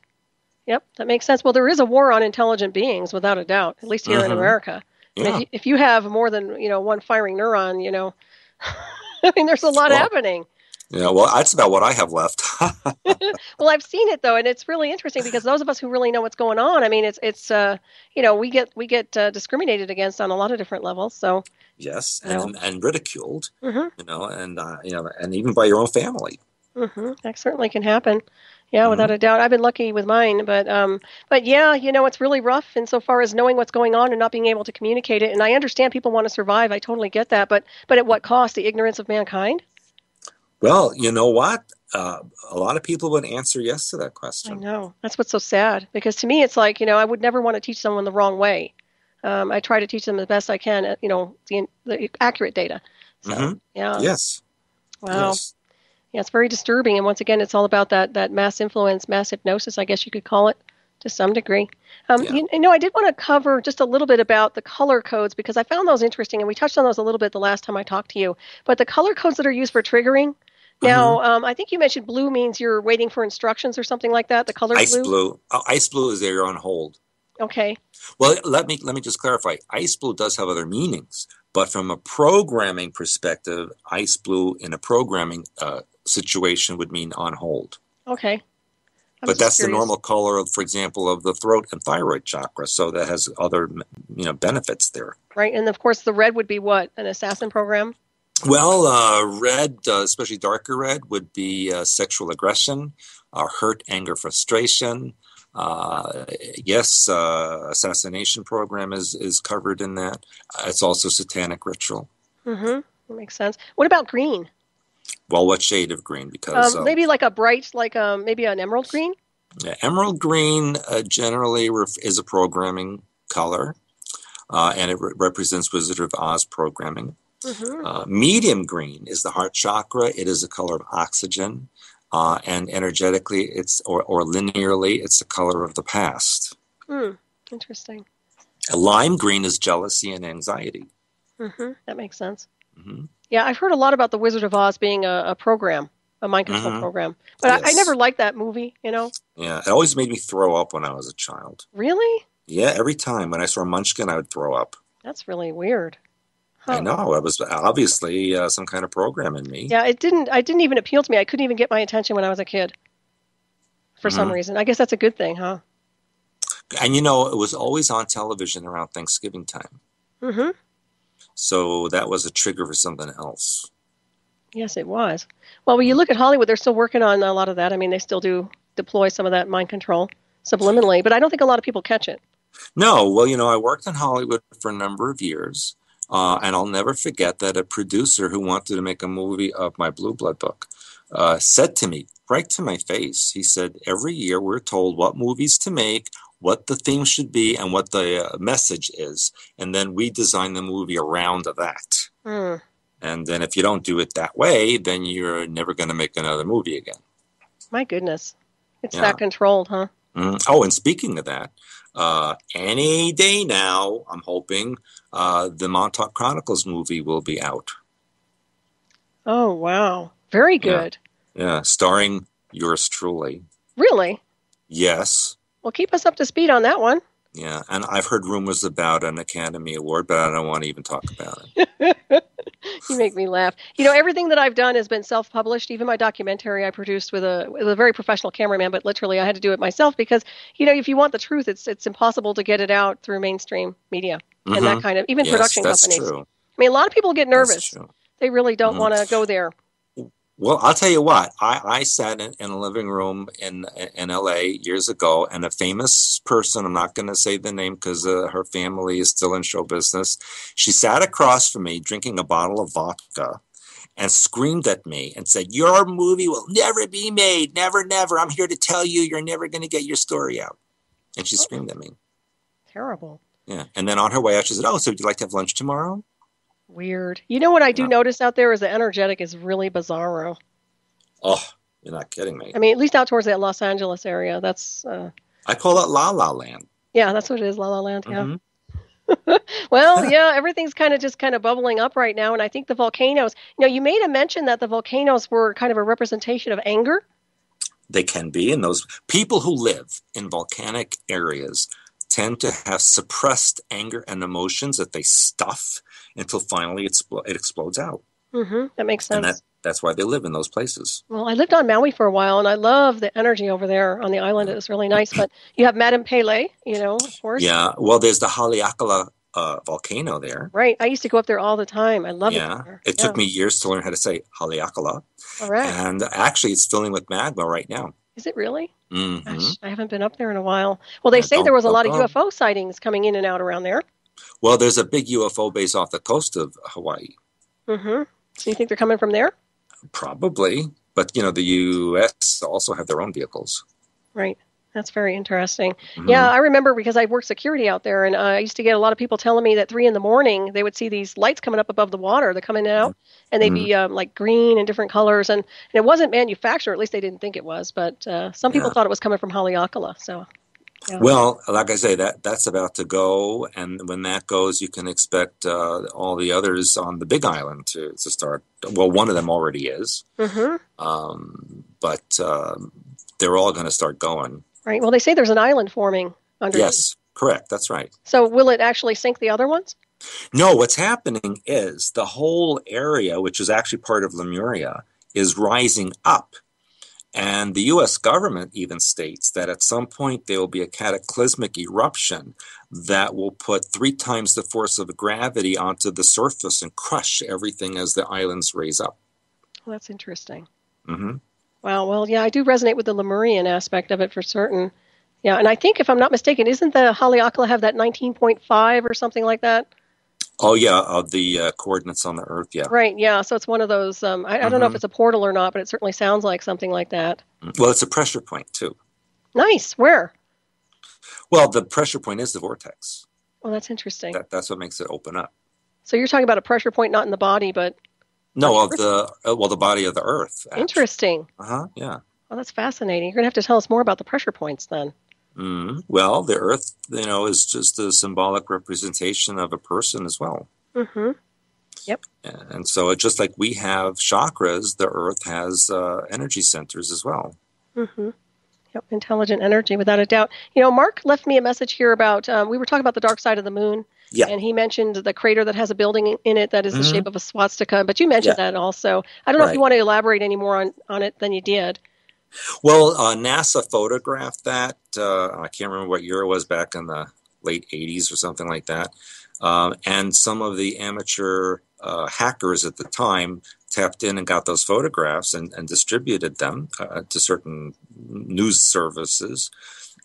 A: Yep, that makes sense. Well, there is a war on intelligent beings, without a doubt, at least here in America.
B: Yeah.
A: And if you have more than one firing neuron, I mean, there's a lot happening.
B: Yeah, well, that's about what I have left.
A: Well, I've seen it though, and it's really interesting because those of us who really know what's going on, I mean, we get discriminated against on a lot of different levels. So
B: Yes,
A: you know,
B: and ridiculed,
A: mm-hmm.
B: and even by your own family.
A: Mm-hmm. That certainly can happen. Yeah, without
B: Mm-hmm.
A: a doubt. I've been lucky with mine, but yeah, it's really rough insofar as knowing what's going on and not being able to communicate it. And I understand people want to survive. I totally get that, but at what cost? The ignorance of mankind?
B: Well, you know what? A lot of people would answer yes to that
A: I
B: question.
A: know. That's what's so sad. Because to me, it's like, I would never want to teach someone the wrong way. I try to teach them the best I can, the accurate data. So,
B: Mm-hmm.
A: yeah.
B: Yes.
A: Wow.
B: Yes.
A: Yeah, it's very disturbing. And once again, it's all about that mass influence, mass hypnosis, I guess you could call it to some degree.
B: Yeah.
A: I did want to cover just a little bit about the color codes because I found those interesting, and we touched on those a little bit the last time I talked to you. But the color codes that are used for triggering,
B: Mm-hmm.
A: now, I think you mentioned blue means you're waiting for instructions or something like that. The color
B: Ice
A: blue.
B: blue. Ice blue is there on hold.
A: Okay.
B: Well, let me just clarify. Ice blue does have other meanings, but from a programming perspective, ice blue in a programming situation would mean on hold.
A: Okay. I was
B: But
A: just
B: that's the
A: curious.
B: normal color of, for example, of the throat and thyroid chakra. So that has other, benefits there.
A: Right. And of course, the red would be what? An assassin program?
B: Well, red, especially darker red, would be sexual aggression, hurt, anger, frustration. Yes, assassination program is covered in that. It's also satanic ritual.
A: Mm-hmm. That makes sense. What about green?
B: Well, what shade of green? Because
A: Maybe like a bright, maybe an emerald green?
B: emerald green generally is a programming color, and it represents Wizard of Oz programming.
A: Mm-hmm.
B: Medium green is the heart chakra. It is a color of oxygen, and energetically, or linearly, it's the color of the past.
A: Interesting.
B: Lime green is jealousy and anxiety.
A: Mm-hmm. That makes sense.
B: Mm-hmm.
A: Yeah, I've heard a lot about the Wizard of Oz being a program, a mind control
B: Mm-hmm.
A: program. But I never
B: Yes.
A: liked that movie,
B: Yeah, it always made me throw up when I was a child.
A: Really?
B: Yeah, every time when I saw Munchkin, I would throw up.
A: That's really weird.
B: I
A: Huh.
B: know, it was obviously some kind of program in me.
A: Yeah, I didn't even appeal to me. I couldn't even get my attention when I was a kid for some
B: Mm-hmm.
A: reason. I guess that's a good thing, huh?
B: And it was always on television around Thanksgiving time.
A: Mm-hmm.
B: So that was a trigger for something else.
A: Yes, it was. Well, when you look at Hollywood, they're still working on a lot of that. I mean, they still do deploy some of that mind control subliminally, but I don't think a lot of people catch it.
B: No, well, I worked in Hollywood for a number of years, and I'll never forget that a producer who wanted to make a movie of my Blue Blood book said to me, right to my face, he said, every year we're told what movies to make, what the theme should be, and what the message is, and then we design the movie around that.
A: Mm.
B: And then if you don't do it that way, then you're never going to make another movie again.
A: My goodness. It's
B: Yeah.
A: that controlled, huh?
B: Oh, and speaking of that, any day now, I'm hoping the Montauk Chronicles movie will be out.
A: Oh, wow. Very good.
B: Yeah, starring yours truly.
A: Really?
B: Yes.
A: Well, keep us up to speed on that one.
B: Yeah, and I've heard rumors about an Academy Award, but I don't want to even talk about it.
A: You make me laugh. Everything that I've done has been self-published. Even my documentary I produced with a very professional cameraman, but literally I had to do it myself because, if you want the truth, it's impossible to get it out through mainstream media and that kind of, even production companies.
B: That's true.
A: I mean, a lot of people get nervous.
B: That's true.
A: They really don't want to go there.
B: Well, I'll tell you what. I sat in a living room in L.A. years ago, and a famous person, I'm not going to say the name because her family is still in show business, she sat across from me drinking a bottle of vodka and screamed at me and said, your movie will never be made. Never, never. I'm here to tell you you're never going to get your story out. And she screamed at me.
A: Terrible.
B: Yeah. And then on her way out, she said, oh, so would you like to have lunch tomorrow?
A: Weird. What I do notice out there is the energetic is really bizarro.
B: Oh, you're not kidding me.
A: I mean, at least out towards that Los Angeles area. That's
B: I call it La La Land.
A: Yeah, that's what it is, La La Land. Yeah. Well, yeah, everything's kind of bubbling up right now, and I think the volcanoes. You made a mention that the volcanoes were kind of a representation of anger.
B: They can be, and those people who live in volcanic areas tend to have suppressed anger and emotions that they stuff until finally it explodes out.
A: That makes
B: And
A: sense.
B: that's why they live in those places.
A: Well, I lived on Maui for a while, and I love the energy over there on the island. It was really nice. But you have Madame Pele, of course.
B: Yeah. Well, there's the Haleakala volcano there.
A: Right. I used to go up there all the time. I love it
B: Yeah.
A: there.
B: It took me years to learn how to say Haleakala.
A: Correct.
B: And actually, it's filling with magma right now.
A: Is it really?
B: Mm-hmm.
A: Gosh, I haven't been up there in a while. Well, they say
B: Don't
A: there was a lot of
B: go.
A: UFO sightings coming in and out around there.
B: Well, there's a big UFO base off the coast of Hawaii.
A: So you think they're coming from there?
B: Probably. But, the U.S. also have their own vehicles.
A: Right. That's very interesting. Yeah, I remember because I worked security out there, and I used to get a lot of people telling me that 3 a.m, they would see these lights coming up above the water. They're coming out, and they'd be like green and different colors. And it wasn't manufactured. At least they didn't think it was. But some people thought it was coming from Haleakala. So, yeah.
B: Well, like I say, that's about to go. And when that goes, you can expect all the others on the Big Island to start. Well, one of them already is. But they're all going to start going.
A: Right. Well, they say there's an island forming underneath.
B: Yes, correct. That's right.
A: So will it actually sink the other ones?
B: No, what's happening is the whole area, which is actually part of Lemuria, is rising up. And the U.S. government even states that at some point there will be a cataclysmic eruption that will put 3 times the force of gravity onto the surface and crush everything as the islands raise up.
A: Well, that's interesting.
B: Mm-hmm.
A: Wow. Well, yeah, I do resonate with the Lemurian aspect of it for certain. Yeah, and I think, if I'm not mistaken, isn't the Haleakala have that 19.5 or something like that?
B: Oh, yeah, of the coordinates on the Earth, yeah.
A: Right, yeah, so it's one of those, I don't know if it's a portal or not, but it certainly sounds like something like that.
B: Well, it's a pressure point, too.
A: Nice. Where?
B: Well, the pressure point is the vortex.
A: Well, that's interesting.
B: That's what makes it open up.
A: So you're talking about a pressure point not in the body, but...
B: No, of the body of the Earth. Actually.
A: Interesting.
B: Yeah.
A: Well, that's fascinating. You're going to have to tell us more about the pressure points then.
B: Well, the Earth, is just a symbolic representation of a person as well.
A: Yep.
B: And so it's just like we have chakras, the Earth has energy centers as well.
A: Yep, intelligent energy, without a doubt. Mark left me a message here about, we were talking about the dark side of the moon.
B: Yeah.
A: And he mentioned the crater that has a building in it that is the shape of a swastika. But you mentioned that also. I don't know if you want to elaborate any more on it than you did.
B: Well, NASA photographed that. I can't remember what year it was, back in the late 80s or something like that. And some of the amateur hackers at the time tapped in and got those photographs and distributed them to certain news services.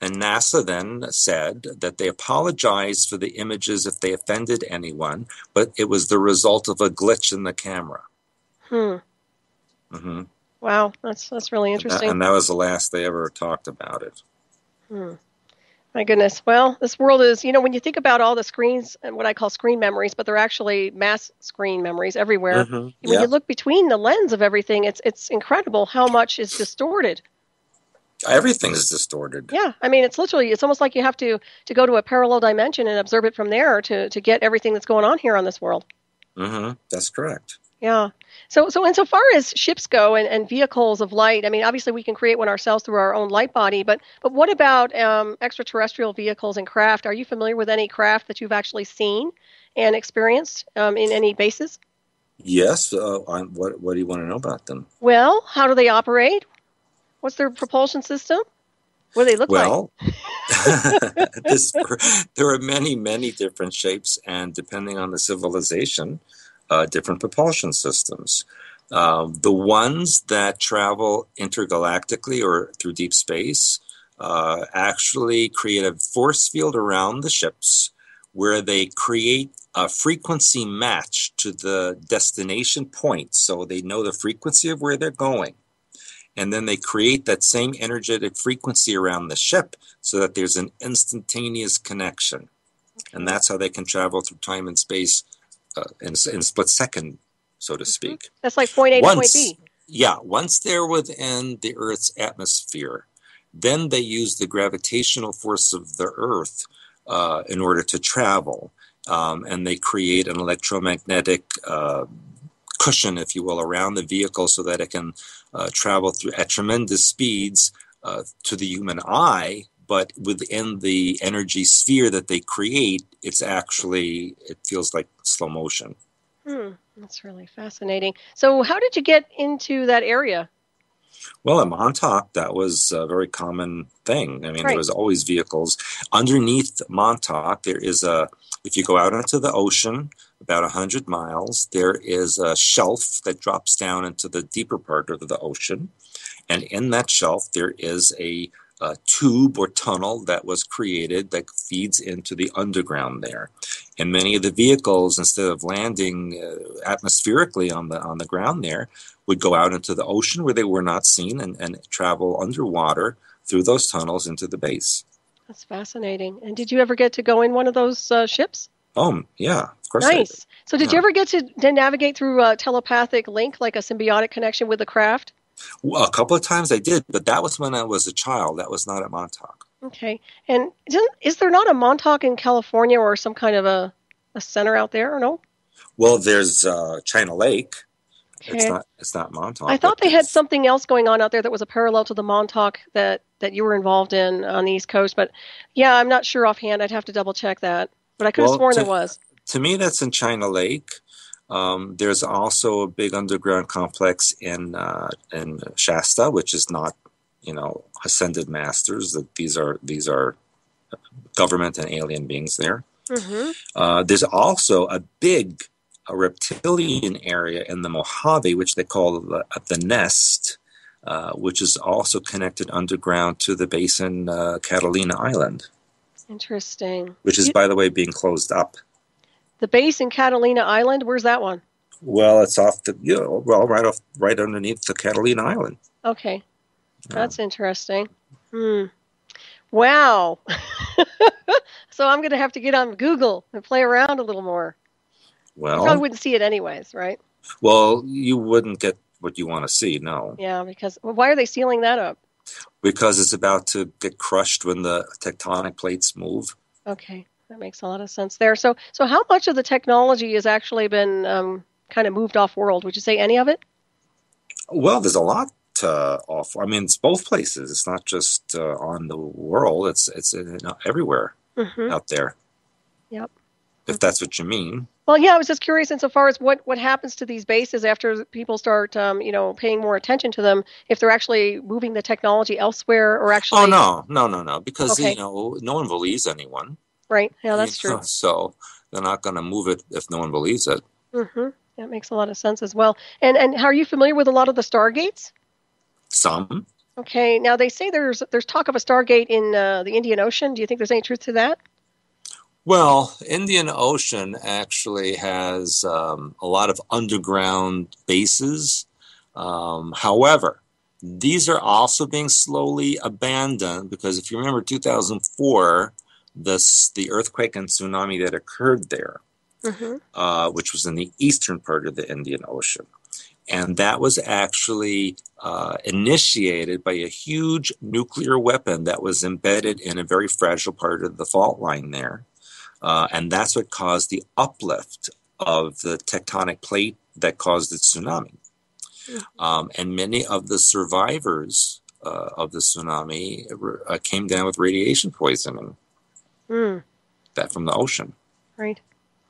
B: And NASA then said that they apologized for the images if they offended anyone, but it was the result of a glitch in the camera.
A: Wow, that's really interesting.
B: And that was the last they ever talked about it.
A: My goodness. Well, this world is, when you think about all the screens and what I call screen memories, but they're actually mass screen memories everywhere. When you look between the lens of everything, it's incredible how much is distorted.
B: Everything is distorted.
A: Yeah, I mean, it's almost like you have to go to a parallel dimension and observe it from there to get everything that's going on here on this world.
B: That's correct.
A: Yeah. So insofar as ships go and vehicles of light, I mean, obviously we can create one ourselves through our own light body, but what about extraterrestrial vehicles and craft? Are you familiar with any craft that you've actually seen and experienced in any bases? Yes.
B: What do you want to know about them?
A: Well, how do they operate? What's their propulsion system? What do they look like?
B: There are many, many different shapes, and depending on the civilization, different propulsion systems. The ones that travel intergalactically or through deep space actually create a force field around the ships where they create a frequency match to the destination point, so they know the frequency of where they're going. And then they create that same energetic frequency around the ship so that there's an instantaneous connection. And that's how they can travel through time and space in split second, so to speak.
A: That's like point A to point B.
B: Yeah, once they're within the Earth's atmosphere, then they use the gravitational force of the Earth in order to travel. And they create an electromagnetic cushion, if you will, around the vehicle so that it can travel through at tremendous speeds to the human eye, but within the energy sphere that they create, it feels like slow motion.
A: Well, That's really fascinating. So how did you get into that area?
B: Well, at Montauk, that was a very common thing. I mean,
A: Right.
B: there was always vehicles. Underneath Montauk, there is if you go out into the ocean, about 100 miles, there is a shelf that drops down into the deeper part of the ocean. And in that shelf, there is a tube or tunnel that was created that feeds into the underground there. And many of the vehicles, instead of landing atmospherically on the ground there, would go out into the ocean where they were not seen and travel underwater through those tunnels into the base.
A: That's fascinating. And did you ever get to go in one of those ships?
B: Oh, yeah, of course.
A: Nice. So did you ever get to navigate through a telepathic link, like a symbiotic connection with the craft?
B: Well, a couple of times I did, but that was when I was a child. That was not at Montauk.
A: Okay. And is there not a Montauk in California or some kind of a center out there, or no?
B: Well, there's China Lake.
A: Okay.
B: It's not Montauk.
A: I thought they had something else going on out there that was a parallel to the Montauk that you were involved in on the East Coast. But yeah, I'm not sure offhand. I'd have to double check that. But I could have sworn there was.
B: To me, that's in China Lake. There's also a big underground complex in Shasta, which is not, ascended masters. That these are government and alien beings there. Mm-hmm. There's also a big reptilian area in the Mojave, which they call the Nest, which is also connected underground to the base in Catalina Island. Interesting. Which is, by the way, being closed up.
A: The base in Catalina Island, where's that one?
B: Well, it's off right underneath the Catalina Island.
A: Okay. That's interesting. Wow. So I'm going to have to get on Google and play around a little more. Well, you probably wouldn't see it anyways, right?
B: Well, you wouldn't get what you want to see, no.
A: Yeah, because why are they sealing that up?
B: Because it's about to get crushed when the tectonic plates move.
A: Okay, that makes a lot of sense there. So how much of the technology has actually been kind of moved off world? Would you say any of it?
B: Well, there's a lot off. I mean, it's both places. It's not just on the world. It's everywhere out there. Yep. If that's what you mean.
A: Well, yeah, I was just curious insofar as what happens to these bases after people start, paying more attention to them, if they're actually moving the technology elsewhere or actually...
B: Oh, no, because, no one believes anyone.
A: Right, yeah, that's true.
B: So they're not going to move it if no one believes it.
A: Mm-hmm. That makes a lot of sense as well. And how are you familiar with a lot of the Stargates?
B: Some.
A: Okay, now they say there's talk of a Stargate in the Indian Ocean. Do you think there's any truth to that?
B: Well, Indian Ocean actually has a lot of underground bases. However, these are also being slowly abandoned because if you remember 2004, the earthquake and tsunami that occurred there, which was in the eastern part of the Indian Ocean. And that was actually initiated by a huge nuclear weapon that was embedded in a very fragile part of the fault line there. And that's what caused the uplift of the tectonic plate that caused the tsunami. And many of the survivors of the tsunami came down with radiation poisoning. That from the ocean.
A: Right.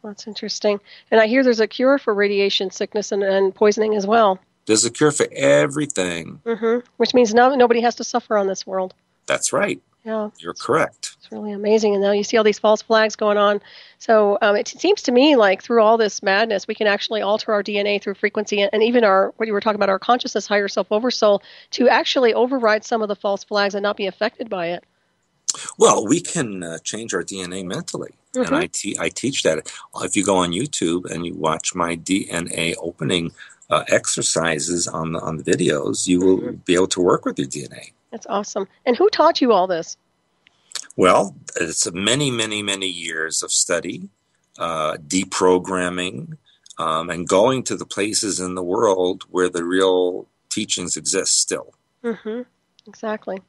A: Well, that's interesting. And I hear there's a cure for radiation sickness and poisoning as well.
B: There's a cure for everything.
A: Which means nobody has to suffer on this world.
B: That's right.
A: Yeah.
B: You're correct.
A: It's really amazing. And now you see all these false flags going on. So it seems to me like through all this madness, we can actually alter our DNA through frequency and even what you were talking about, our consciousness, higher self, oversoul, to actually override some of the false flags and not be affected by it.
B: Well, we can change our DNA mentally. And I teach that. If you go on YouTube and you watch my DNA opening exercises on the videos, you will be able to work with your DNA.
A: That's awesome. And who taught you all this?
B: Well, it's many, many, many years of study, deprogramming, and going to the places in the world where the real teachings exist still.
A: Exactly.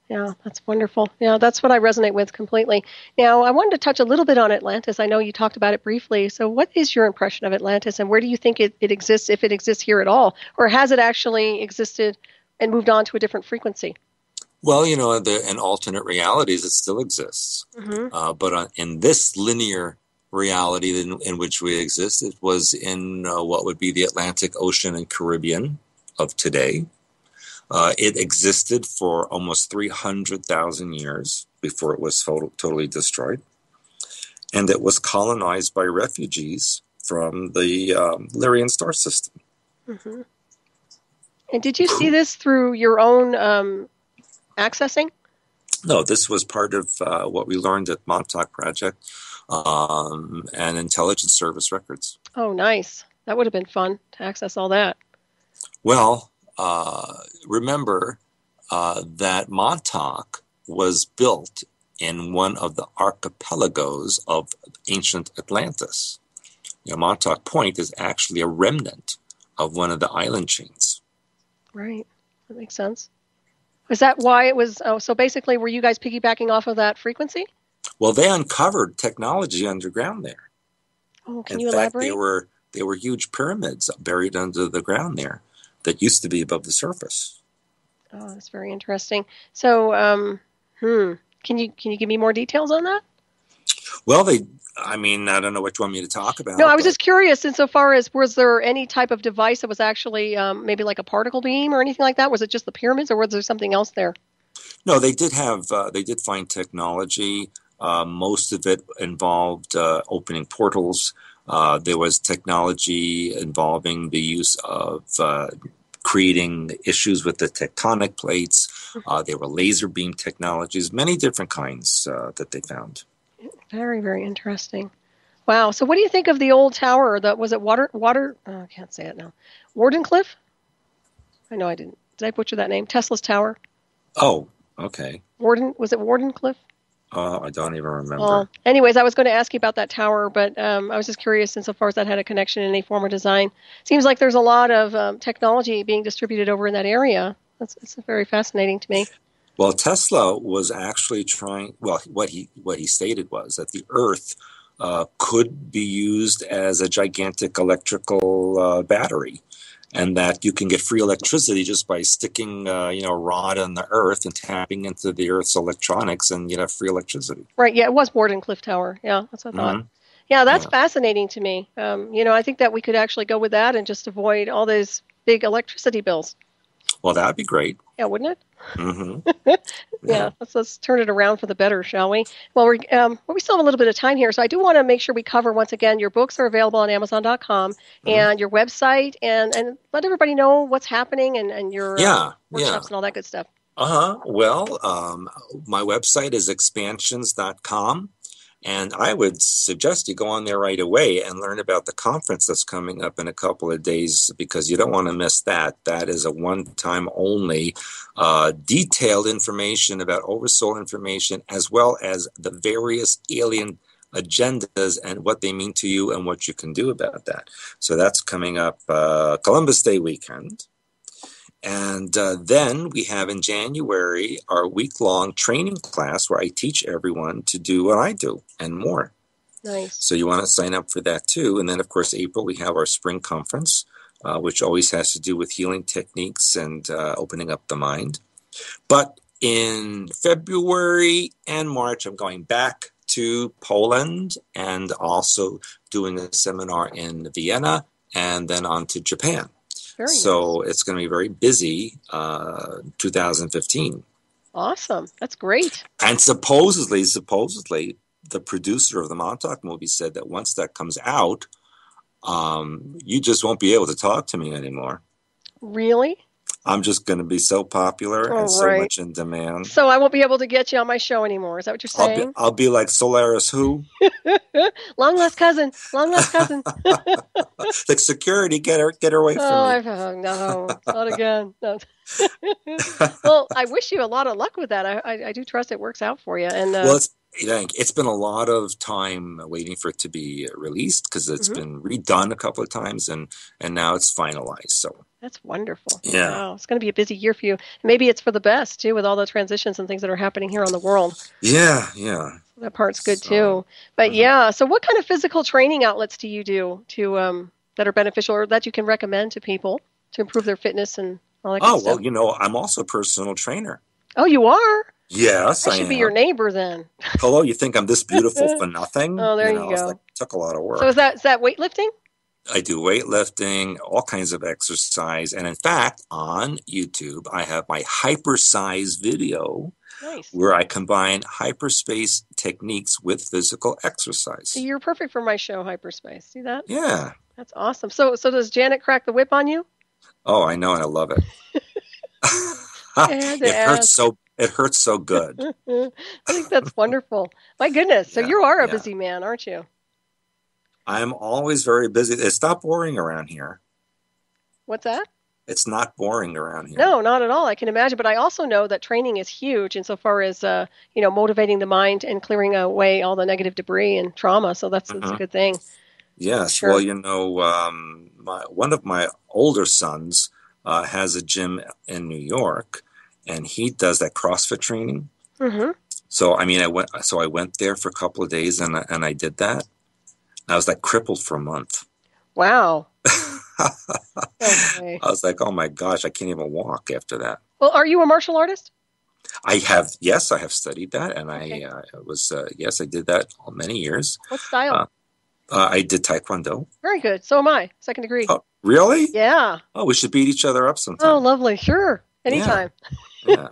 A: Yeah, that's wonderful. Yeah, that's what I resonate with completely. Now, I wanted to touch a little bit on Atlantis. I know you talked about it briefly. So what is your impression of Atlantis, and where do you think it exists, if it exists here at all? Or has it actually existed and moved on to a different frequency?
B: Well, in alternate realities, it still exists. But in this linear reality in which we exist. It was in what would be the Atlantic Ocean and Caribbean of today. It existed for almost 300,000 years before it was totally destroyed. And it was colonized by refugees from the Lyrian star system.
A: Mm-hmm. And did you see this through your own accessing?
B: No, this was part of what we learned at Montauk Project and Intelligence Service Records.
A: Oh, nice. That would have been fun to access all that.
B: Well, remember that Montauk was built in one of the archipelagos of ancient Atlantis. Montauk Point is actually a remnant of one of the island chains.
A: Right. That makes sense. Is that why it was? Oh, so basically, were you guys piggybacking off of that frequency?
B: Well, they uncovered technology underground there.
A: Oh, can you elaborate?
B: In fact, they were huge pyramids buried under the ground there that used to be above the surface.
A: Oh, that's very interesting. So, can you give me more details on that?
B: Well, I don't know what you want me to talk about.
A: No, I was just curious insofar as, was there any type of device that was actually maybe like a particle beam or anything like that? Was it just the pyramids, or was there something else there?
B: No, they did find technology. Most of it involved opening portals. There was technology involving the use of creating issues with the tectonic plates. There were laser beam technologies, many different kinds that they found.
A: Very, very interesting. Wow. So what do you think of the old tower? Was it I can't say it now. Wardenclyffe? I know I didn't. Did I butcher that name? Tesla's tower?
B: Oh, okay.
A: Was it Wardenclyffe?
B: I don't even remember.
A: Anyways, I was going to ask you about that tower, but I was just curious insofar as that had a connection in any form or design. Seems like there's a lot of technology being distributed over in that area. That's very fascinating to me.
B: Well, Tesla was actually what he stated was that the Earth could be used as a gigantic electrical battery, and that you can get free electricity just by sticking a rod on the Earth and tapping into the Earth's electronics, and you'd have free electricity.
A: Right, yeah, it was Wardenclyffe Tower. Yeah, that's what I thought. Yeah, that's fascinating to me. I think that we could actually go with that and just avoid all those big electricity bills.
B: Well, that would be great.
A: Yeah, wouldn't it?
B: Mm-hmm.
A: Yeah, let's turn it around for the better, shall we? Well, we still have a little bit of time here, so I do want to make sure we cover, once again, your books are available on Amazon.com and your website, and let everybody know what's happening and your workshops and all that good stuff.
B: Well, my website is expansions.com. And I would suggest you go on there right away and learn about the conference that's coming up in a couple of days, because you don't want to miss that. That is a one-time only detailed information about oversoul information, as well as the various alien agendas and what they mean to you and what you can do about that. So that's coming up Columbus Day weekend. And then we have in January our week-long training class where I teach everyone to do what I do and more.
A: Nice.
B: So you want to sign up for that too. And then, of course, April, we have our spring conference, which always has to do with healing techniques and opening up the mind. But in February and March, I'm going back to Poland and also doing a seminar in Vienna and then on to Japan. So it's going to be very busy 2015.
A: Awesome. That's great.
B: And supposedly, the producer of the Montauk movie said that once that comes out, you just won't be able to talk to me anymore.
A: Really?
B: I'm just going to be so popular and so much in demand.
A: So I won't be able to get you on my show anymore. Is that what you're saying?
B: I'll be like Solaris who?
A: Long lost cousin. Long lost cousin.
B: Like security, get her away from me.
A: No, not again. No. Well, I wish you a lot of luck with that. I do trust it works out for you. And
B: it's been a lot of time waiting for it to be released, because it's been redone a couple of times, and now it's finalized. So
A: that's wonderful.
B: Yeah.
A: Wow. It's going to be a busy year for you. Maybe it's for the best, too, with all the transitions and things that are happening here on the world.
B: Yeah.
A: That part's good, too. But, so what kind of physical training outlets do you do that are beneficial or that you can recommend to people to improve their fitness and all that kind of stuff?
B: Well, I'm also a personal trainer.
A: Oh, you are?
B: Yes,
A: I
B: I
A: should be your
B: am.
A: neighbor then.
B: Hello, you think I'm this beautiful for nothing?
A: Oh, there you
B: It's like
A: go.
B: it took a lot of
A: So
B: work.
A: is that weightlifting?
B: I do weightlifting, all kinds of exercise. And in fact, on YouTube, I have my hypersize video
A: Nice.
B: where I combine hyperspace techniques with physical exercise.
A: So you're perfect for my show, Hyperspace. See that?
B: Yeah.
A: That's awesome. So does Janet crack the whip on you?
B: Oh, I know, and I love it.
A: I had to ask.
B: It hurts so good.
A: I think that's wonderful. My goodness. So
B: Yeah,
A: you are a
B: yeah.
A: busy man, aren't you?
B: I'm always very busy. It's not boring around here.
A: What's that?
B: It's not boring around here.
A: No, not at all. I can imagine. But I also know that training is huge insofar as, motivating the mind and clearing away all the negative debris and trauma. So that's a good thing.
B: Yes.
A: Sure.
B: Well, one of my older sons has a gym in New York, and he does that CrossFit training.
A: Mm-hmm.
B: So, I went there for a couple of days, and I did that. I was like crippled for a month.
A: Wow. Okay.
B: I was like, oh my gosh, I can't even walk after that.
A: Well, are you a martial artist?
B: I have studied that, and okay. I did that for many years.
A: What style?
B: I did Taekwondo.
A: Very good. So am I. Second degree.
B: Oh, really?
A: Yeah.
B: Oh, we should beat each other up sometime.
A: Oh, lovely. Sure. Anytime.
B: Yeah.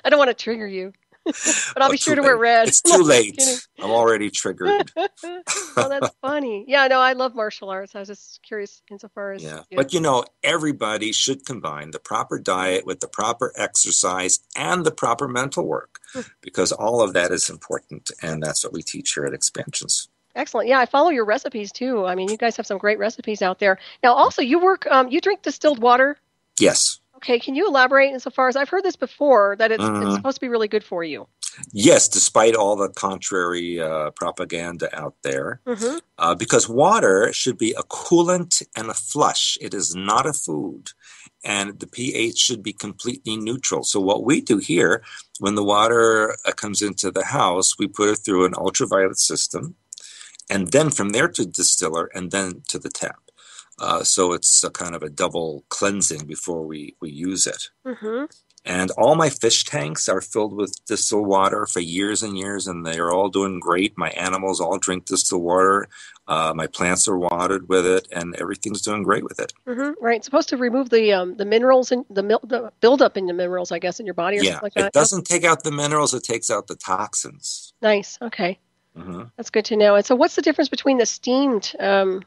A: I don't want to trigger you. But I'll be sure to wear red.
B: It's too late. I'm already triggered.
A: Oh, that's funny. Yeah, no, I love martial arts. I was just curious insofar as...
B: Yeah, but everybody should combine the proper diet with the proper exercise and the proper mental work, because all of that is important, and that's what we teach here at Expansions.
A: Excellent. Yeah, I follow your recipes, too. I mean, you guys have some great recipes out there. Now, also, you drink distilled water?
B: Yes.
A: Okay, can you elaborate insofar as I've heard this before, that it's supposed to be really good for you?
B: Yes, despite all the contrary propaganda out there, because water should be a coolant and a flush. It is not a food, and the pH should be completely neutral. So what we do here, when the water comes into the house, we put it through an ultraviolet system, and then from there to the distiller, and then to the tap. So it's a kind of a double cleansing before we use it. Mm-hmm. And all my fish tanks are filled with distilled water for years and years, and they're all doing great. My animals all drink distilled water. My plants are watered with it, and everything's doing great with it.
A: Mm-hmm. Right. It's supposed to remove the minerals and the buildup in the minerals, I guess, in your body or something like that.
B: It doesn't take out the minerals. It takes out the toxins.
A: Nice. Okay.
B: Mm-hmm.
A: That's good to know. And so what's the difference between the steamed, the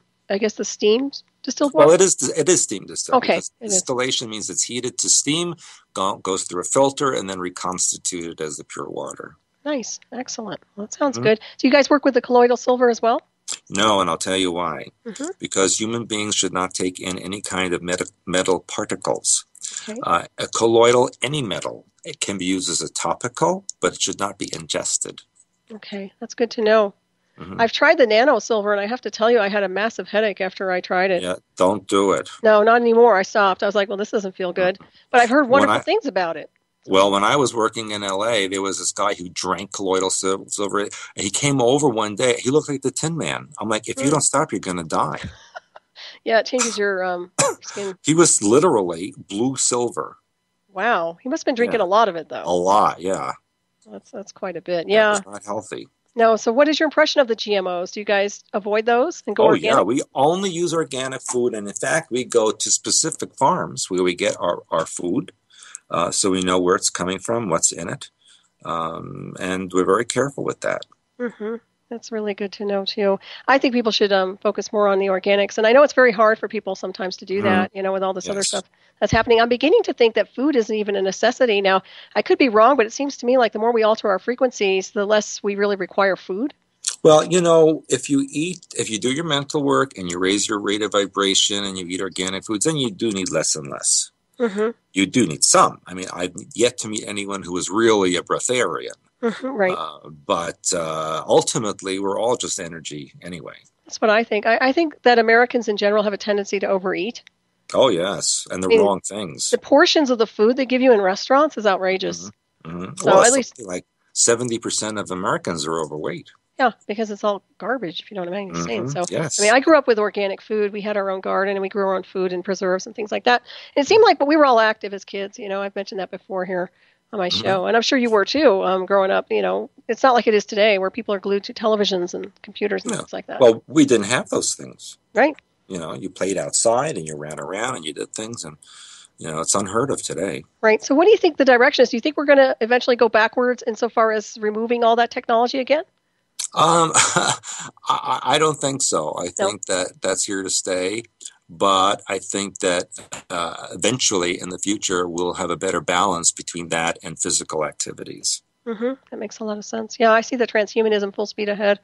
A: steamed distilled water?
B: Well, it is steam distilled.
A: Okay.
B: Distillation means it's heated to steam, goes through a filter, and then reconstituted as the pure water.
A: Nice. Excellent. Well, that sounds good. So you guys work with the colloidal silver as well?
B: No, and I'll tell you why. Mm-hmm. Because human beings should not take in any kind of metal particles. Okay. A colloidal, any metal, it can be used as a topical, but it should not be ingested.
A: Okay, that's good to know. Mm-hmm. I've tried the nano silver, and I have to tell you, I had a massive headache after I tried it.
B: Yeah, don't do it.
A: No, not anymore. I stopped. I was like, well, this doesn't feel good. But I've heard wonderful things about it.
B: Well, when I was working in L.A., there was this guy who drank colloidal silver. And he came over one day. He looked like the Tin Man. I'm like, if you don't stop, you're going to die.
A: Yeah, it changes your skin.
B: He was literally blue silver.
A: Wow. He must have been drinking a lot of it, though.
B: A lot, yeah.
A: That's quite a bit. Yeah.
B: It's not healthy.
A: No, so what is your impression of the GMOs? Do you guys avoid those and go organic?
B: Yeah, we only use organic food. And in fact, we go to specific farms where we get our food. So we know where it's coming from, what's in it. And we're very careful with that.
A: Mm-hmm. That's really good to know, too. I think people should focus more on the organics. And I know it's very hard for people sometimes to do that, with all this other stuff that's happening. I'm beginning to think that food isn't even a necessity. Now, I could be wrong, but it seems to me like the more we alter our frequencies, the less we really require food.
B: Well, if you do your mental work and you raise your rate of vibration and you eat organic foods, then you do need less and less. Mm-hmm. You do need some. I mean, I've yet to meet anyone who is really a breatharian.
A: Mm-hmm, right.
B: But ultimately, we're all just energy anyway.
A: That's what I think. I think that Americans in general have a tendency to overeat.
B: Oh, yes. And the wrong things.
A: The portions of the food they give you in restaurants is outrageous.
B: Mm-hmm. Mm-hmm.
A: So at least
B: like 70% of Americans are overweight.
A: Yeah, because it's all garbage, if you know what I'm saying. So,
B: yes.
A: I mean, I grew up with organic food. We had our own garden, and we grew our own food and preserves and things like that. And it seemed like, but we were all active as kids. I've mentioned that before here on my show. And I'm sure you were too, growing up. It's not like it is today where people are glued to televisions and computers and things like that.
B: Well, we didn't have those things.
A: Right.
B: You played outside and you ran around and you did things, and it's unheard of today.
A: Right. So what do you think the direction is? Do you think we're going to eventually go backwards insofar as removing all that technology again?
B: I don't think so. I think that's here to stay. But I think that eventually in the future, we'll have a better balance between that and physical activities.
A: Mm-hmm. That makes a lot of sense. Yeah, I see the transhumanism full speed ahead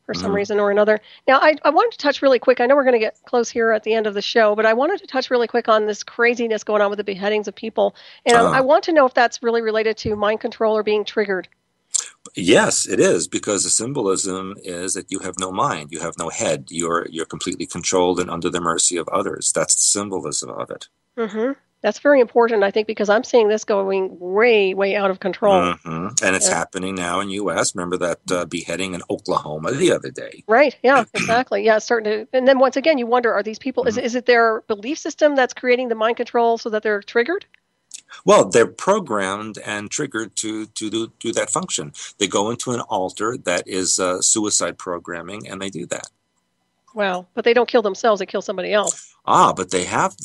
A: for some reason or another. Now, I wanted to touch really quick. I know we're going to get close here at the end of the show, but I wanted to touch really quick on this craziness going on with the beheadings of people. And I want to know if that's really related to mind control or being triggered.
B: Yes, it is, because the symbolism is that you have no mind, you have no head, you're completely controlled and under the mercy of others. That's the symbolism of it.
A: Mm-hmm. That's very important, I think, because I'm seeing this going way, way out of control.
B: Mm-hmm. And it's happening now in U.S. Remember that beheading in Oklahoma the other day.
A: Right, yeah, exactly. Yeah, it's starting to, and then once again, you wonder, are these people, is it their belief system that's creating the mind control so that they're triggered?
B: Well, they're programmed and triggered to do that function. They go into an altar that is suicide programming, and they do that.
A: Wow, but they don't kill themselves, they kill somebody else.
B: But they have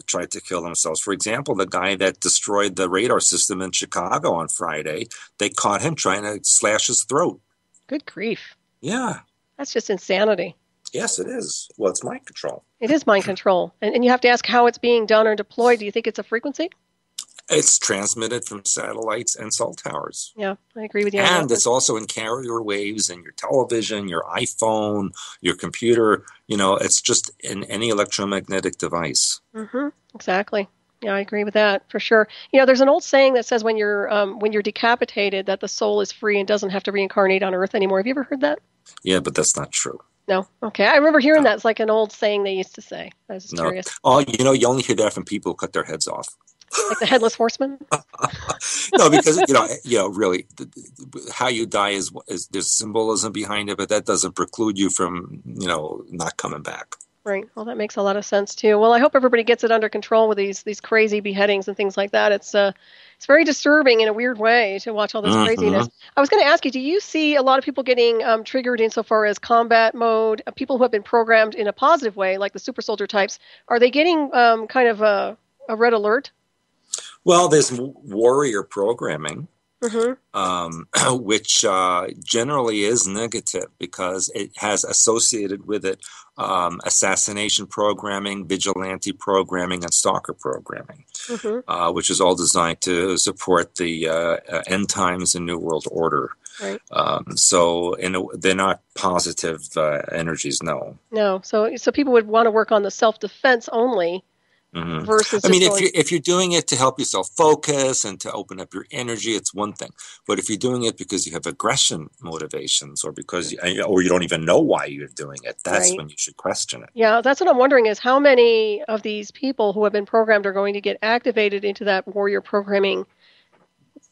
B: tried to kill themselves. For example, the guy that destroyed the radar system in Chicago on Friday, they caught him trying to slash his throat.
A: Good grief.
B: Yeah.
A: That's just insanity.
B: Yes, it is. Well, it's mind control.
A: It is mind control. And you have to ask how it's being done or deployed. Do you think it's a frequency?
B: It's transmitted from satellites and cell towers.
A: Yeah, I agree with you.
B: And it's also in carrier waves in your television, your iPhone, your computer. It's just in any electromagnetic device.
A: Mm-hmm. Exactly. Yeah, I agree with that for sure. There's an old saying that says when you're decapitated, that the soul is free and doesn't have to reincarnate on Earth anymore. Have you ever heard that?
B: Yeah, but that's not true.
A: No. Okay. I remember hearing that. It's like an old saying they used to say. I was just curious.
B: Oh, you only hear that from people who cut their heads off.
A: Like the headless horseman?
B: No, because really, how you die is there's symbolism behind it, but that doesn't preclude you from not coming back.
A: Right. Well, that makes a lot of sense too. Well, I hope everybody gets it under control with these crazy beheadings and things like that. It's very disturbing in a weird way to watch all this craziness. I was going to ask you, do you see a lot of people getting triggered insofar as combat mode? People who have been programmed in a positive way, like the super soldier types, are they getting kind of a red alert?
B: Well, there's warrior programming, which generally is negative because it has associated with it assassination programming, vigilante programming, and stalker programming, which is all designed to support the end times and New World Order. Right. They're not positive energies, no.
A: No. So people would want to work on the self-defense only. Versus
B: if you're doing it to help yourself focus and to open up your energy, it's one thing. But if you're doing it because you have aggression motivations or because or you don't even know why you're doing it, that's when you should question it.
A: Yeah, that's what I'm wondering is how many of these people who have been programmed are going to get activated into that warrior programming,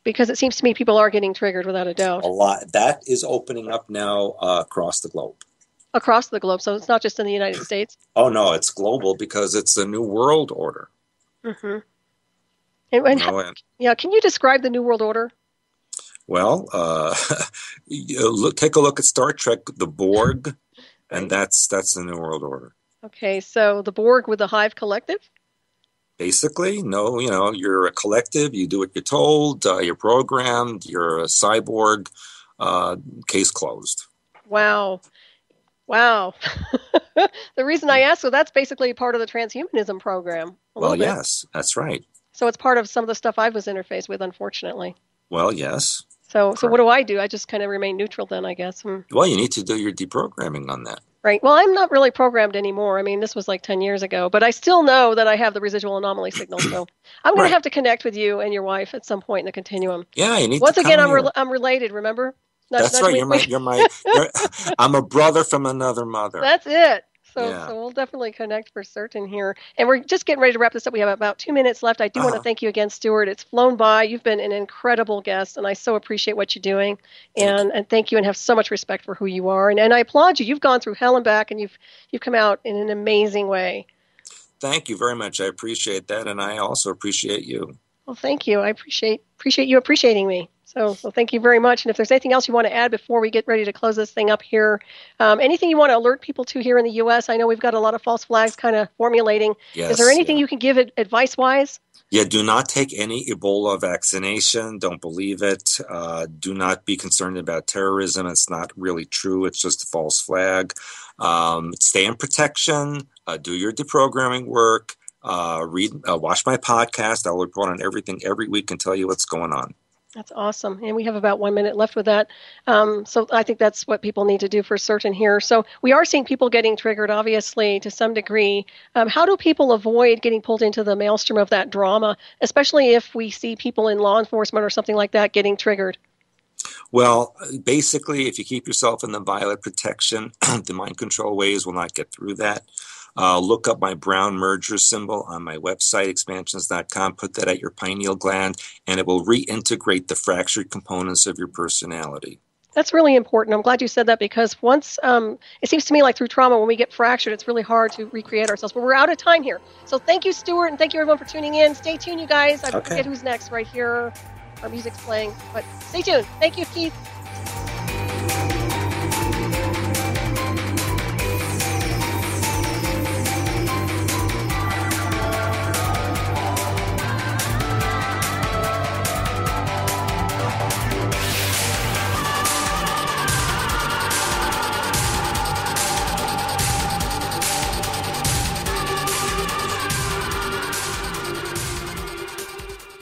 A: because it seems to me people are getting triggered without a doubt.
B: A lot. That is opening up now across the globe.
A: Across the globe, so it's not just in the United States?
B: Oh, no, it's global because it's a new world order.
A: Mm-hmm. Can you describe the New World Order?
B: Well, take a look at Star Trek, the Borg, and that's the New World Order. Okay,
A: so the Borg with the Hive Collective?
B: Basically, no, you're a collective, you do what you're told, you're programmed, you're a cyborg, case closed.
A: Wow. The reason I asked, so that's basically part of the transhumanism program.
B: Well, yes, that's right.
A: So it's part of some of the stuff I was interfaced with, unfortunately.
B: Well, yes.
A: So what do I do? I just kind of remain neutral then, I guess.
B: Well, you need to do your deprogramming on that.
A: Right. Well, I'm not really programmed anymore. I mean, this was like 10 years ago, but I still know that I have the residual anomaly signal. So I'm going to have to connect with you and your wife at some point in the continuum.
B: Yeah, you need
A: Once
B: to
A: again, I'm related, remember?
B: That's right. I'm a brother from another mother.
A: That's it. So we'll definitely connect for certain here. And we're just getting ready to wrap this up. We have about 2 minutes left. I do want to thank you again, Stewart. It's flown by. You've been an incredible guest, and I so appreciate what you're doing. And thank you, and have so much respect for who you are. And I applaud you. You've gone through hell and back, and you've come out in an amazing way.
B: Thank you very much. I appreciate that, and I also appreciate you.
A: Well, thank you. I appreciate you appreciating me. So thank you very much. And if there's anything else you want to add before we get ready to close this thing up here, anything you want to alert people to here in the U.S.? I know we've got a lot of false flags kind of formulating.
B: Yes,
A: is there anything you can give advice-wise?
B: Yeah, do not take any Ebola vaccination. Don't believe it. Do not be concerned about terrorism. It's not really true. It's just a false flag. Stay in protection. Do your deprogramming work. Watch my podcast. I'll report on everything every week and tell you what's going on.
A: That's awesome. And we have about 1 minute left with that. So I think that's what people need to do for certain here. So we are seeing people getting triggered, obviously, to some degree. How do people avoid getting pulled into the maelstrom of that drama, especially if we see people in law enforcement or something like that getting triggered?
B: Well, basically, if you keep yourself in the violet protection, the mind control waves will not get through that. Look up my brown merger symbol on my website, expansions.com. Put that at your pineal gland, and it will reintegrate the fractured components of your personality. That's really important. I'm glad you said that, because once, it seems to me like through trauma, when we get fractured, it's really hard to recreate ourselves. But we're out of time here. So thank you, Stewart, and thank you, everyone, for tuning in. Stay tuned, you guys. I forget who's next right here. Our music's playing, but stay tuned. Thank you, Keith.